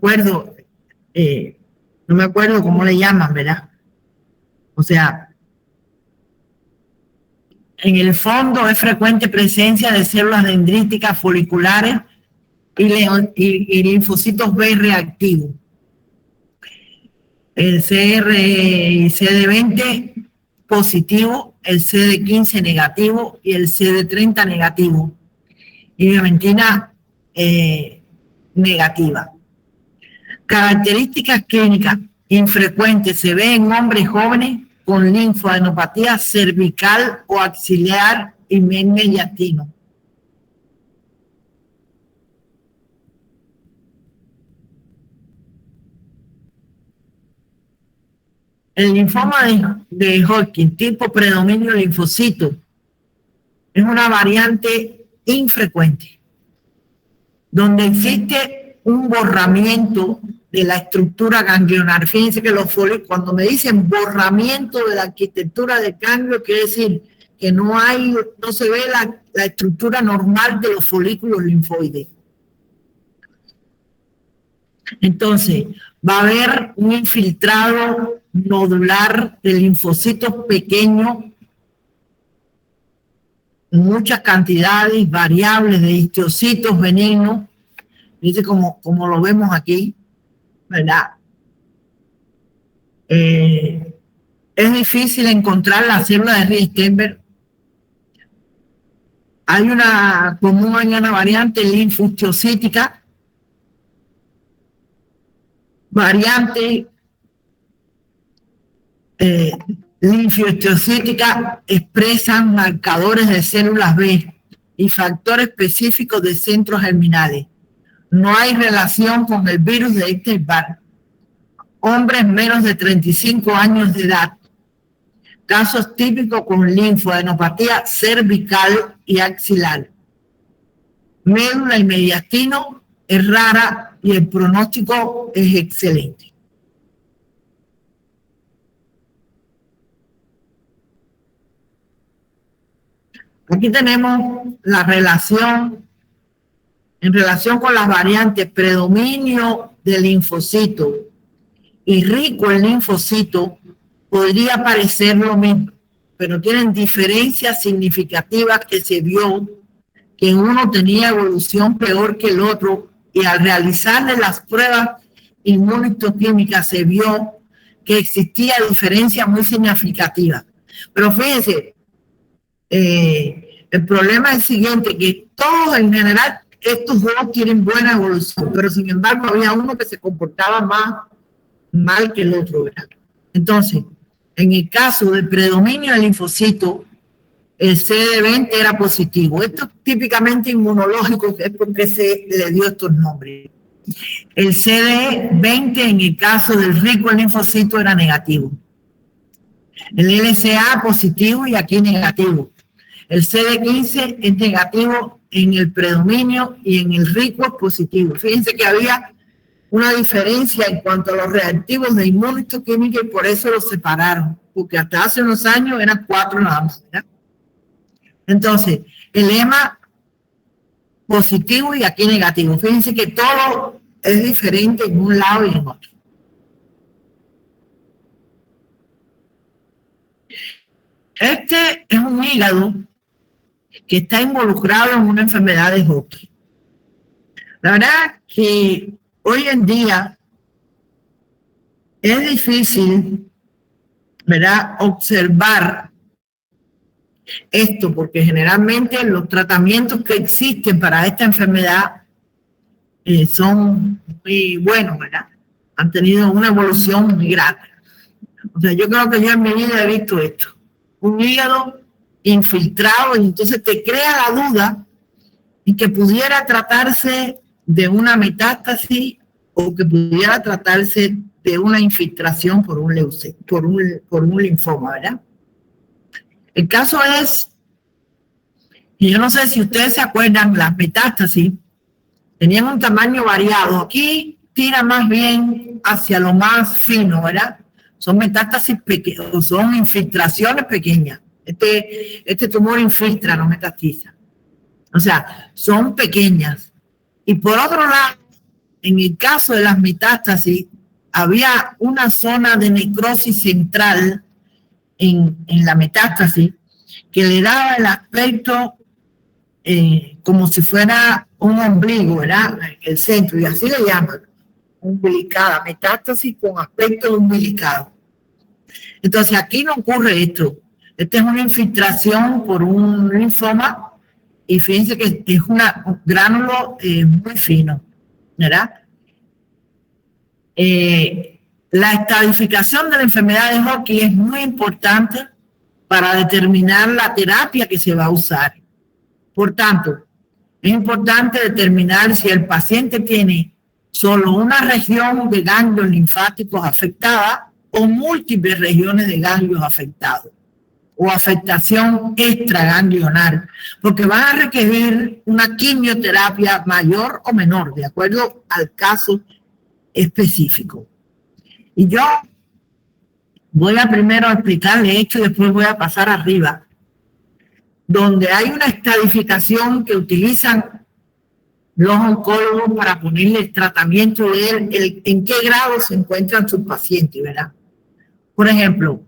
acuerdo cómo le llaman, ¿verdad? O sea, en el fondo es frecuente presencia de células dendríticas foliculares y linfocitos B reactivos. El CR y CD20 positivo, el CD15 negativo y el CD30 negativo. Y Vimentina negativa. Características clínicas infrecuentes se ve en hombres jóvenes con linfadenopatía cervical o axilar y mediastino. El linfoma de Hodgkin, tipo predominio linfocito, es una variante infrecuente, donde existe un borramiento de la estructura ganglionar. Fíjense que los folículos, cuando me dicen borramiento de la arquitectura del ganglio, quiere decir que no se ve la estructura normal de los folículos linfoides. Entonces, va a haber un infiltrado nodular de linfocitos pequeños, muchas cantidades variables de histocitos benignos, ¿viste? Como lo vemos aquí, ¿verdad? Es difícil encontrar la célula de Riestenberg. Hay una variante linfocitócita, variante linfocitócita expresan marcadores de células B y factores específicos de centros germinales. No hay relación con el virus de Epstein-Barr. Hombres menos de 35 años de edad. Casos típicos con linfadenopatía cervical y axilar. Médula y mediastino es rara y el pronóstico es excelente. Aquí tenemos la relación, en relación con las variantes predominio del linfocito y rico el linfocito, podría parecer lo mismo, pero tienen diferencias significativas que se vio que uno tenía evolución peor que el otro, y al realizarle las pruebas inmunohistoquímicas se vio que existía diferencias muy significativas. Pero fíjense, el problema es el siguiente, que todos en general, estos dos tienen buena evolución, pero sin embargo había uno que se comportaba más mal que el otro, ¿verdad? Entonces, en el caso del predominio del linfocito, el CD20 era positivo. Esto es típicamente inmunológico, es porque se le dio estos nombres. El CD20 en el caso del rico el linfocito era negativo. El LCA positivo y aquí negativo. El CD15 es negativo en el predominio y en el rico es positivo. Fíjense que había una diferencia en cuanto a los reactivos de inmunohistoquímica y por eso los separaron, porque hasta hace unos años eran 4 nada más, ¿verdad? Entonces, el EMA positivo y aquí negativo. Fíjense que todo es diferente en un lado y en otro. Este es un hígado que está involucrado en una enfermedad de Hodgkin. La verdad que hoy en día es difícil, ¿verdad?, observar esto, porque generalmente los tratamientos que existen para esta enfermedad son muy buenos, ¿verdad? Han tenido una evolución muy grande. O sea, yo creo que yo en mi vida he visto esto. Un hígado infiltrado, y entonces te crea la duda y que pudiera tratarse de una metástasis o que pudiera tratarse de una infiltración por un linfoma, ¿verdad? El caso es, y yo no sé si ustedes se acuerdan, las metástasis tenían un tamaño variado. Aquí tira más bien hacia lo más fino, ¿verdad? Son metástasis pequeñas, son infiltraciones pequeñas. Este tumor infiltra, no metastiza. O sea, son pequeñas. Y por otro lado, en el caso de las metástasis, había una zona de necrosis central en la metástasis que le daba el aspecto como si fuera un ombligo, ¿verdad? El centro, y así le llaman, umbilicada, metástasis con aspecto umbilicado. Entonces aquí no ocurre esto. Esta es una infiltración por un linfoma y fíjense que es un gránulo muy fino, ¿verdad? La estadificación de la enfermedad de Hodgkin es muy importante para determinar la terapia que se va a usar. Por tanto, es importante determinar si el paciente tiene solo una región de ganglios linfáticos afectada o múltiples regiones de ganglios afectados o afectación extraganglionar, porque van a requerir una quimioterapia mayor o menor, de acuerdo al caso específico. Y yo voy a primero explicarle esto y después voy a pasar arriba, donde hay una estadificación que utilizan los oncólogos para ponerle el tratamiento de en qué grado se encuentran sus pacientes, ¿verdad? Por ejemplo,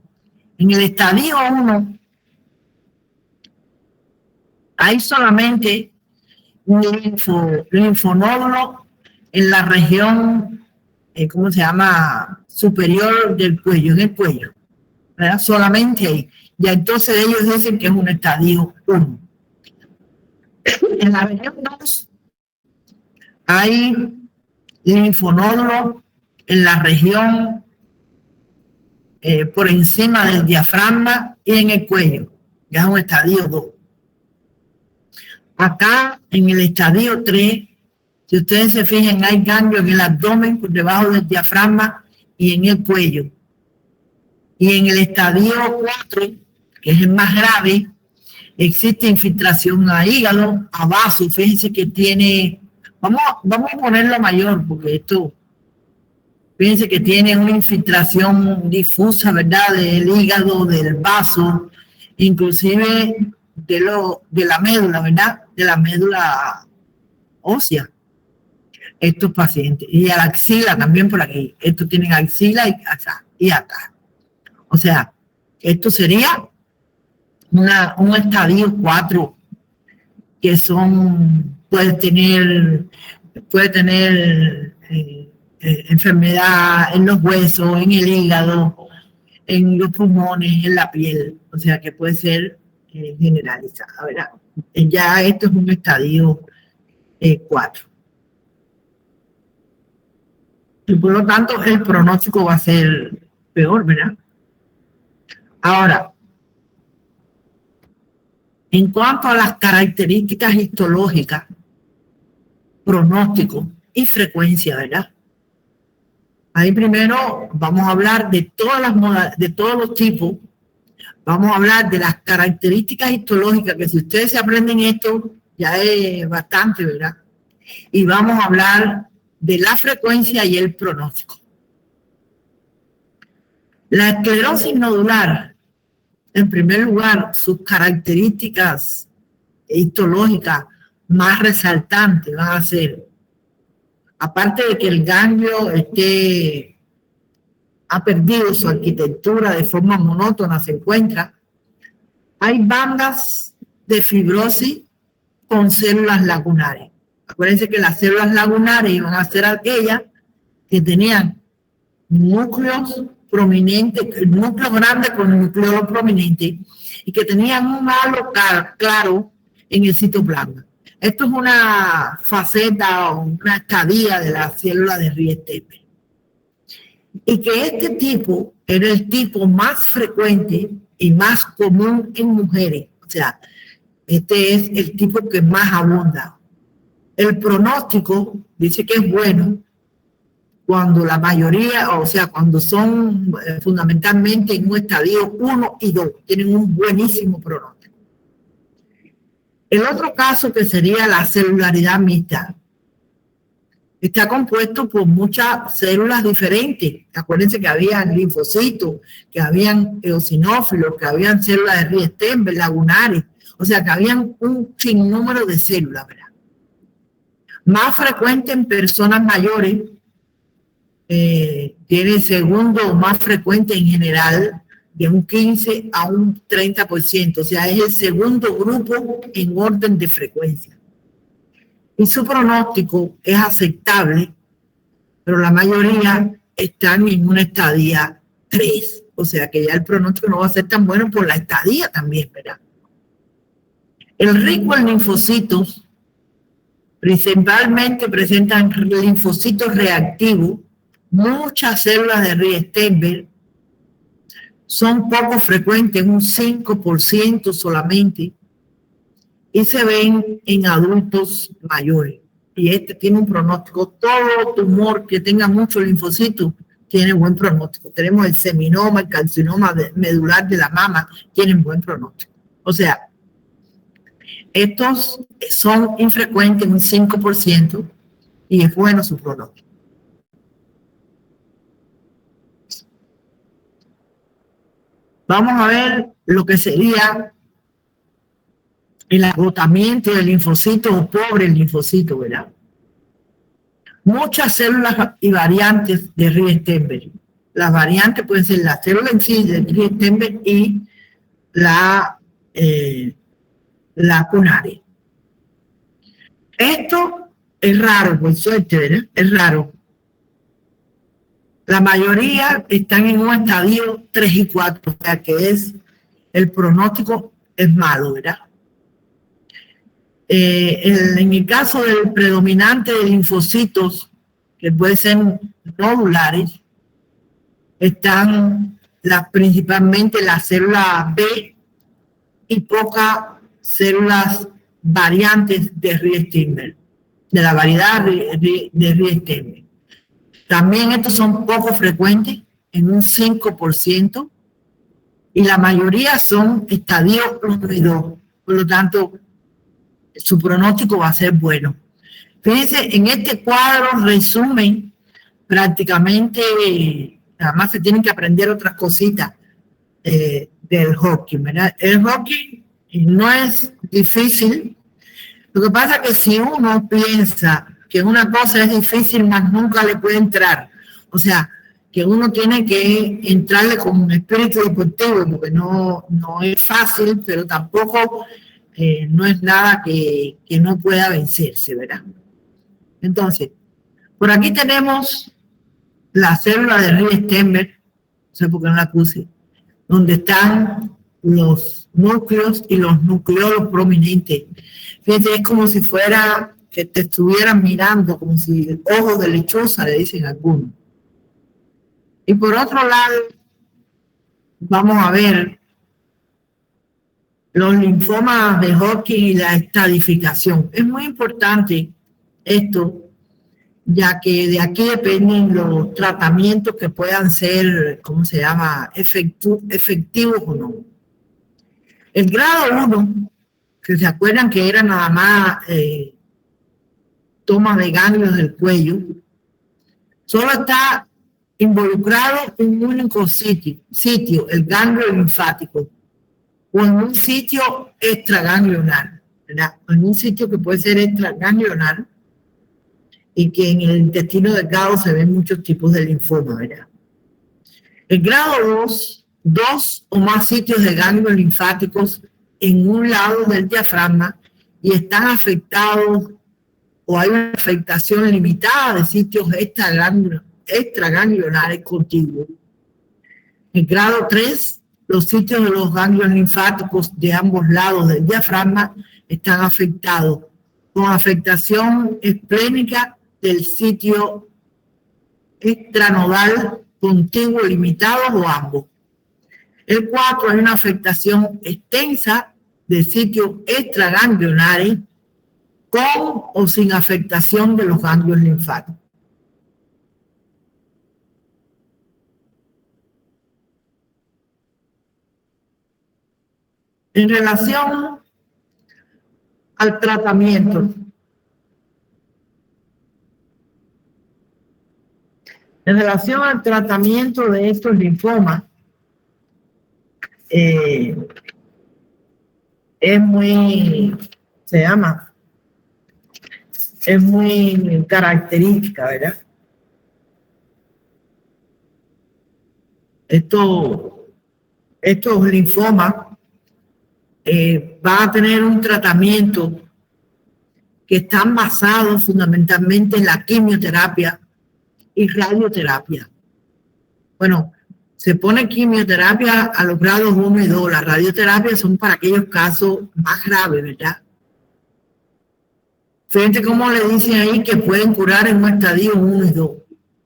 en el estadio 1 hay solamente un linfonódulo en la región, ¿cómo se llama? Superior del cuello, en el cuello, ¿verdad? Solamente ahí. Ya entonces ellos dicen que es un estadio 1. En la región 2 hay linfonódulos en la región por encima del diafragma y en el cuello. Ya es un estadio 2. Acá en el estadio 3, si ustedes se fijan, hay ganglios en el abdomen por debajo del diafragma y en el cuello. Y en el estadio 4, que es el más grave, existe infiltración a hígado, a vaso. Fíjense que tiene, vamos a ponerlo mayor, porque esto, fíjense que tiene una infiltración difusa, ¿verdad? Del hígado, del vaso, inclusive de la médula, ¿verdad? De la médula ósea. Estos pacientes. Y a la axila también por aquí. Estos tienen axila y acá. O sea, esto sería un estadio 4 que puede tener enfermedad en los huesos, en el hígado, en los pulmones, en la piel. O sea, que puede ser generalizada, ¿verdad? Ya esto es un estadio 4. Y por lo tanto, el pronóstico va a ser peor, ¿verdad? Ahora, en cuanto a las características histológicas, pronóstico y frecuencia, ¿verdad? Ahí primero vamos a hablar de todos los tipos. Vamos a hablar de las características histológicas, que si ustedes se aprenden esto, ya es bastante, ¿verdad? Y vamos a hablar de la frecuencia y el pronóstico. La esclerosis nodular, en primer lugar, sus características histológicas más resaltantes van a ser, aparte de que el ganglio ha perdido su arquitectura de forma monótona, se encuentra, hay bandas de fibrosis con células lagunares. Acuérdense que las células lagunares iban a ser aquellas que tenían núcleos prominentes, núcleos grandes con núcleos prominentes y que tenían un halo claro en el citoplasma. Esto es una faceta o una estadía de la célula de Rietveld. Y que este tipo era el tipo más frecuente y más común en mujeres. O sea, este es el tipo que más abunda. El pronóstico dice que es bueno cuando la mayoría, o sea, cuando son fundamentalmente en un estadio 1 y 2, tienen un buenísimo pronóstico. El otro caso que sería la celularidad mixta. Está compuesto por muchas células diferentes. Acuérdense que había linfocitos, que habían eosinófilos, que habían células de Riestenberg, lagunares. O sea, que habían un sinnúmero de células, ¿verdad? Más frecuente en personas mayores, tiene segundo más frecuente en general, de un 15 a un 30%. O sea, es el segundo grupo en orden de frecuencia. Y su pronóstico es aceptable, pero la mayoría están en una estadía 3. O sea que ya el pronóstico no va a ser tan bueno por la estadía también, ¿verdad? El rico en linfocitos principalmente presentan linfocitos reactivos, muchas células de Riestenberg, son poco frecuentes, un 5% solamente, y se ven en adultos mayores. Y este tiene un pronóstico. Todo tumor que tenga mucho linfocitos tiene buen pronóstico. Tenemos el seminoma, el carcinoma medular de la mama, tienen buen pronóstico. O sea, estos son infrecuentes, un 5%, y es bueno su pronóstico. Vamos a ver lo que sería el agotamiento del linfocito o pobre linfocito, ¿verdad? Muchas células y variantes de Riestenberg. Las variantes pueden ser la célula en sí de Riestenberg y la cunare. Esto es raro, por suerte, ¿verdad? Es raro. La mayoría están en un estadio 3 y 4, o sea que el pronóstico es malo, ¿verdad? En el caso del predominante de linfocitos, que pueden ser nodulares, están principalmente las células B y pocas células variantes de Riestenberg, de la variedad de Riestenberg. También estos son poco frecuentes, en un 5%, y la mayoría son estadios 1 y 2. Por lo tanto, su pronóstico va a ser bueno. Fíjense, en este cuadro resumen prácticamente, además se tienen que aprender otras cositas del Hodgkin, ¿verdad? El Hodgkin no es difícil. Lo que pasa es que si uno piensa que una cosa es difícil, más nunca le puede entrar. O sea, que uno tiene que entrarle con un espíritu deportivo, porque no es fácil, pero tampoco no es nada que no pueda vencerse, ¿verdad? Entonces, por aquí tenemos la célula de Riestenberg, no sé por qué no la puse, donde están los núcleos y los nucleolos prominentes. Fíjate, es como si fuera que te estuvieran mirando, como si el ojo de lechuza, le dicen algunos. Y por otro lado, vamos a ver los linfomas de Hodgkin y la estadificación. Es muy importante esto, ya que de aquí dependen los tratamientos que puedan ser, ¿cómo se llama?, efectivos o no. El grado 1, que se acuerdan que era nada más toma de ganglios del cuello, solo está involucrado en un único sitio, el ganglio linfático, o en un sitio extraganglionar, ¿verdad? En un sitio que puede ser extraganglionar, y que en el intestino delgado se ven muchos tipos de linfoma, ¿verdad? El grado 2 o más sitios de ganglios linfáticos en un lado del diafragma y están afectados o hay una afectación limitada de sitios extraganglionares contiguos. El grado 3, los sitios de los ganglios linfáticos de ambos lados del diafragma están afectados con afectación esplénica del sitio extranodal contiguo limitado o ambos. El 4, hay una afectación extensa de sitios extraganglionares con o sin afectación de los ganglios linfáticos. En relación al tratamiento, de estos linfomas, es muy característica, ¿verdad? Estos linfomas van a tener un tratamiento que están basados fundamentalmente en la quimioterapia y radioterapia. Bueno, se pone quimioterapia a los grados 1 y 2. Las radioterapias son para aquellos casos más graves, ¿verdad? Fíjense cómo le dicen ahí que pueden curar en un estadio 1 y 2,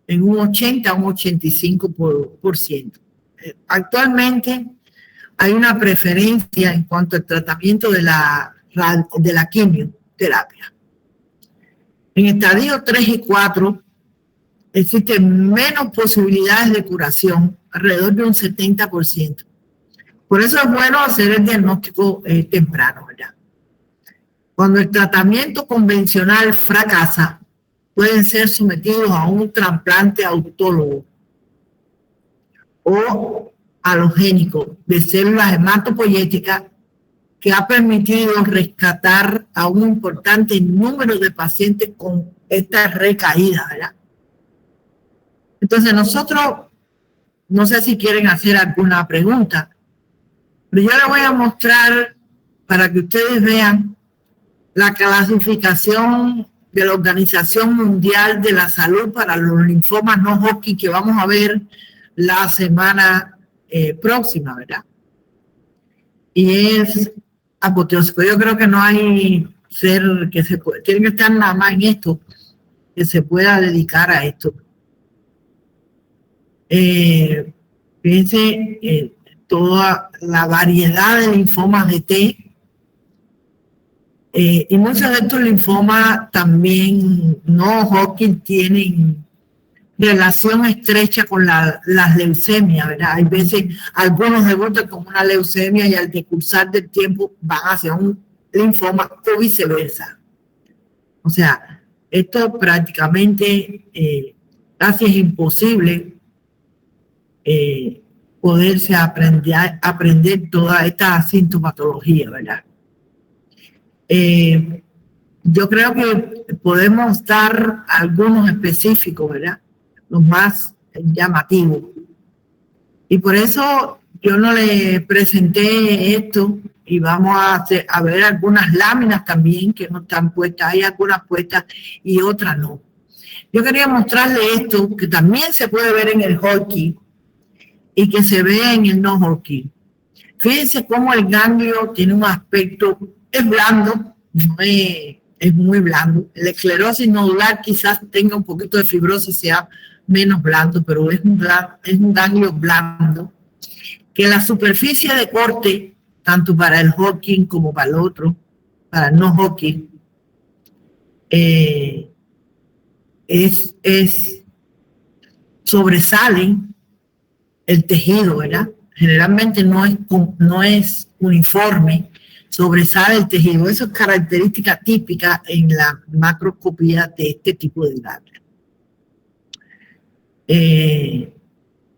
en un 80 a un 85%. Actualmente hay una preferencia en cuanto al tratamiento de la quimioterapia. En estadios 3 y 4 existen menos posibilidades de curación, alrededor de un 70%. Por eso es bueno hacer el diagnóstico temprano, ¿verdad? Cuando el tratamiento convencional fracasa, pueden ser sometidos a un trasplante autólogo o halogénico de células hematopoyéticas que ha permitido rescatar a un importante número de pacientes con esta recaída, ¿verdad? Entonces nosotros, no sé si quieren hacer alguna pregunta, pero yo les voy a mostrar para que ustedes vean la clasificación de la Organización Mundial de la Salud para los linfomas no Hodgkin que vamos a ver la semana próxima, ¿verdad? Y es apoteósico. Yo creo que no hay ser que se puede, tiene que estar nada más en esto, que se pueda dedicar a esto. Fíjense toda la variedad de linfomas de T, y muchos de estos linfomas también no Hodgkin tienen relación estrecha con las leucemias, ¿verdad? Hay veces algunos debutan con una leucemia y al decursar del tiempo van hacia un linfoma o viceversa. O sea, esto prácticamente casi es imposible poderse aprender toda esta sintomatología, ¿verdad? Yo creo que podemos dar algunos específicos, ¿verdad? Los más llamativos. Y por eso yo no le presenté esto y vamos a ver algunas láminas también que no están puestas. Hay algunas puestas y otras no. Yo quería mostrarle esto que también se puede ver en el Hodgkin y que se ve en el no Hodgkin. Fíjense cómo el ganglio tiene un aspecto, es blando, no es muy blando. La esclerosis nodular quizás tenga un poquito de fibrosis, sea menos blando, pero es un ganglio blando, que la superficie de corte, tanto para el Hodgkin como para el otro, para el no Hodgkin, sobresale el tejido, ¿verdad? Generalmente no es uniforme, sobresale el tejido. Eso es característica típica en la macroscopía de este tipo de ganglio.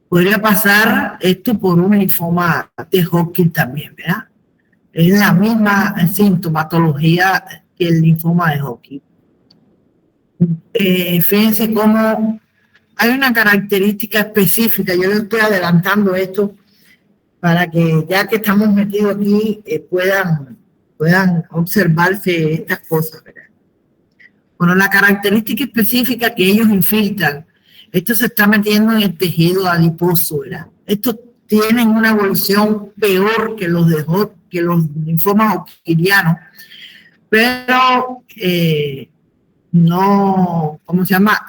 Podría pasar esto por un linfoma de Hodgkin también, ¿verdad? Es la misma sintomatología que el linfoma de Hodgkin. Fíjense cómo hay una característica específica. Yo les estoy adelantando esto para que ya que estamos metidos aquí puedan observarse estas cosas, ¿verdad? Bueno, la característica específica que ellos infiltran, esto se está metiendo en el tejido adiposo, ¿verdad? Estos tienen una evolución peor que los linfomas hodgkinianos, pero no, ¿cómo se llama?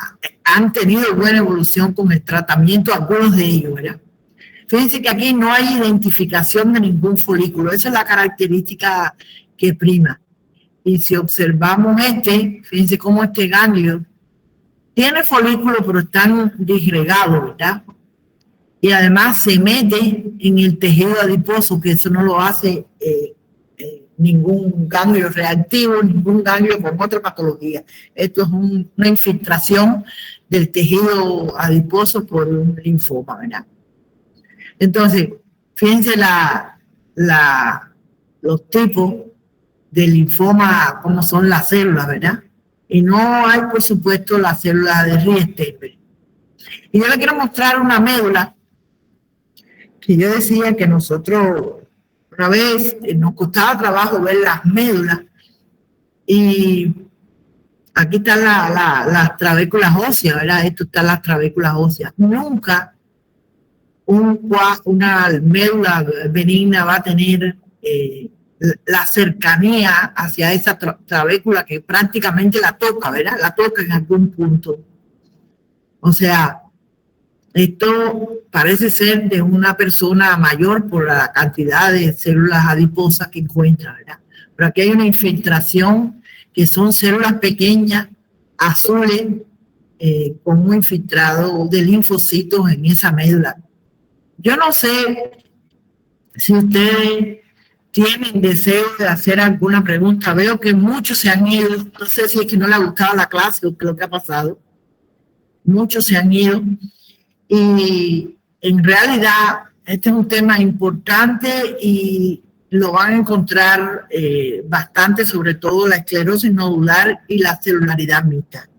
Han tenido buena evolución con el tratamiento, algunos de ellos, ¿verdad? Fíjense que aquí no hay identificación de ningún folículo, esa es la característica que prima. Y si observamos fíjense cómo este ganglio tiene folículos, pero están disgregados, ¿verdad? y además se mete en el tejido adiposo, que eso no lo hace ningún ganglio reactivo, ningún ganglio con otra patología. Esto es una infiltración del tejido adiposo por un linfoma, ¿verdad? Entonces, fíjense los tipos de linfoma, como son las células, ¿verdad? Y no hay, por supuesto, la célula de Riesterberg. Y yo le quiero mostrar una médula que yo decía que nosotros una vez nos costaba trabajo ver las médulas, y aquí están las trabéculas óseas, ¿verdad? Esto están las trabéculas óseas. Nunca una médula benigna va a tener la cercanía hacia esa trabécula que prácticamente la toca, ¿verdad? La toca en algún punto. O sea, esto parece ser de una persona mayor por la cantidad de células adiposas que encuentra, ¿verdad? Pero aquí hay una infiltración que son células pequeñas, azules, con un infiltrado de linfocitos en esa médula. Yo no sé si ustedes tienen deseo de hacer alguna pregunta. Veo que muchos se han ido. No sé si es que no les ha gustado la clase o qué es lo que ha pasado. Muchos se han ido. Y en realidad este es un tema importante y lo van a encontrar bastante, sobre todo la esclerosis nodular y la celularidad mixta.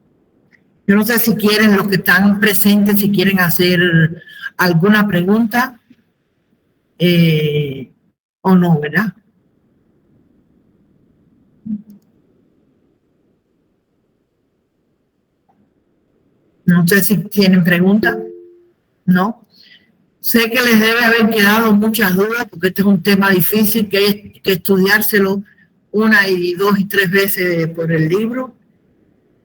Yo no sé si quieren, los que están presentes, si quieren hacer alguna pregunta o no, ¿verdad? No sé si tienen preguntas. ¿No? Sé que les debe haber quedado muchas dudas porque este es un tema difícil que hay que estudiárselo una y dos y tres veces por el libro,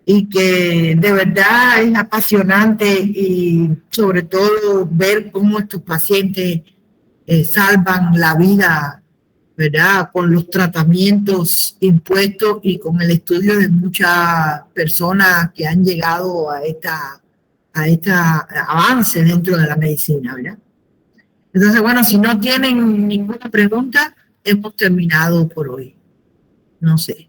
y que de verdad es apasionante, y sobre todo ver cómo estos pacientes salvan la vida, ¿verdad? Con los tratamientos impuestos y con el estudio de muchas personas que han llegado a este avance dentro de la medicina, ¿verdad? Entonces, bueno, si no tienen ninguna pregunta, hemos terminado por hoy. No sé.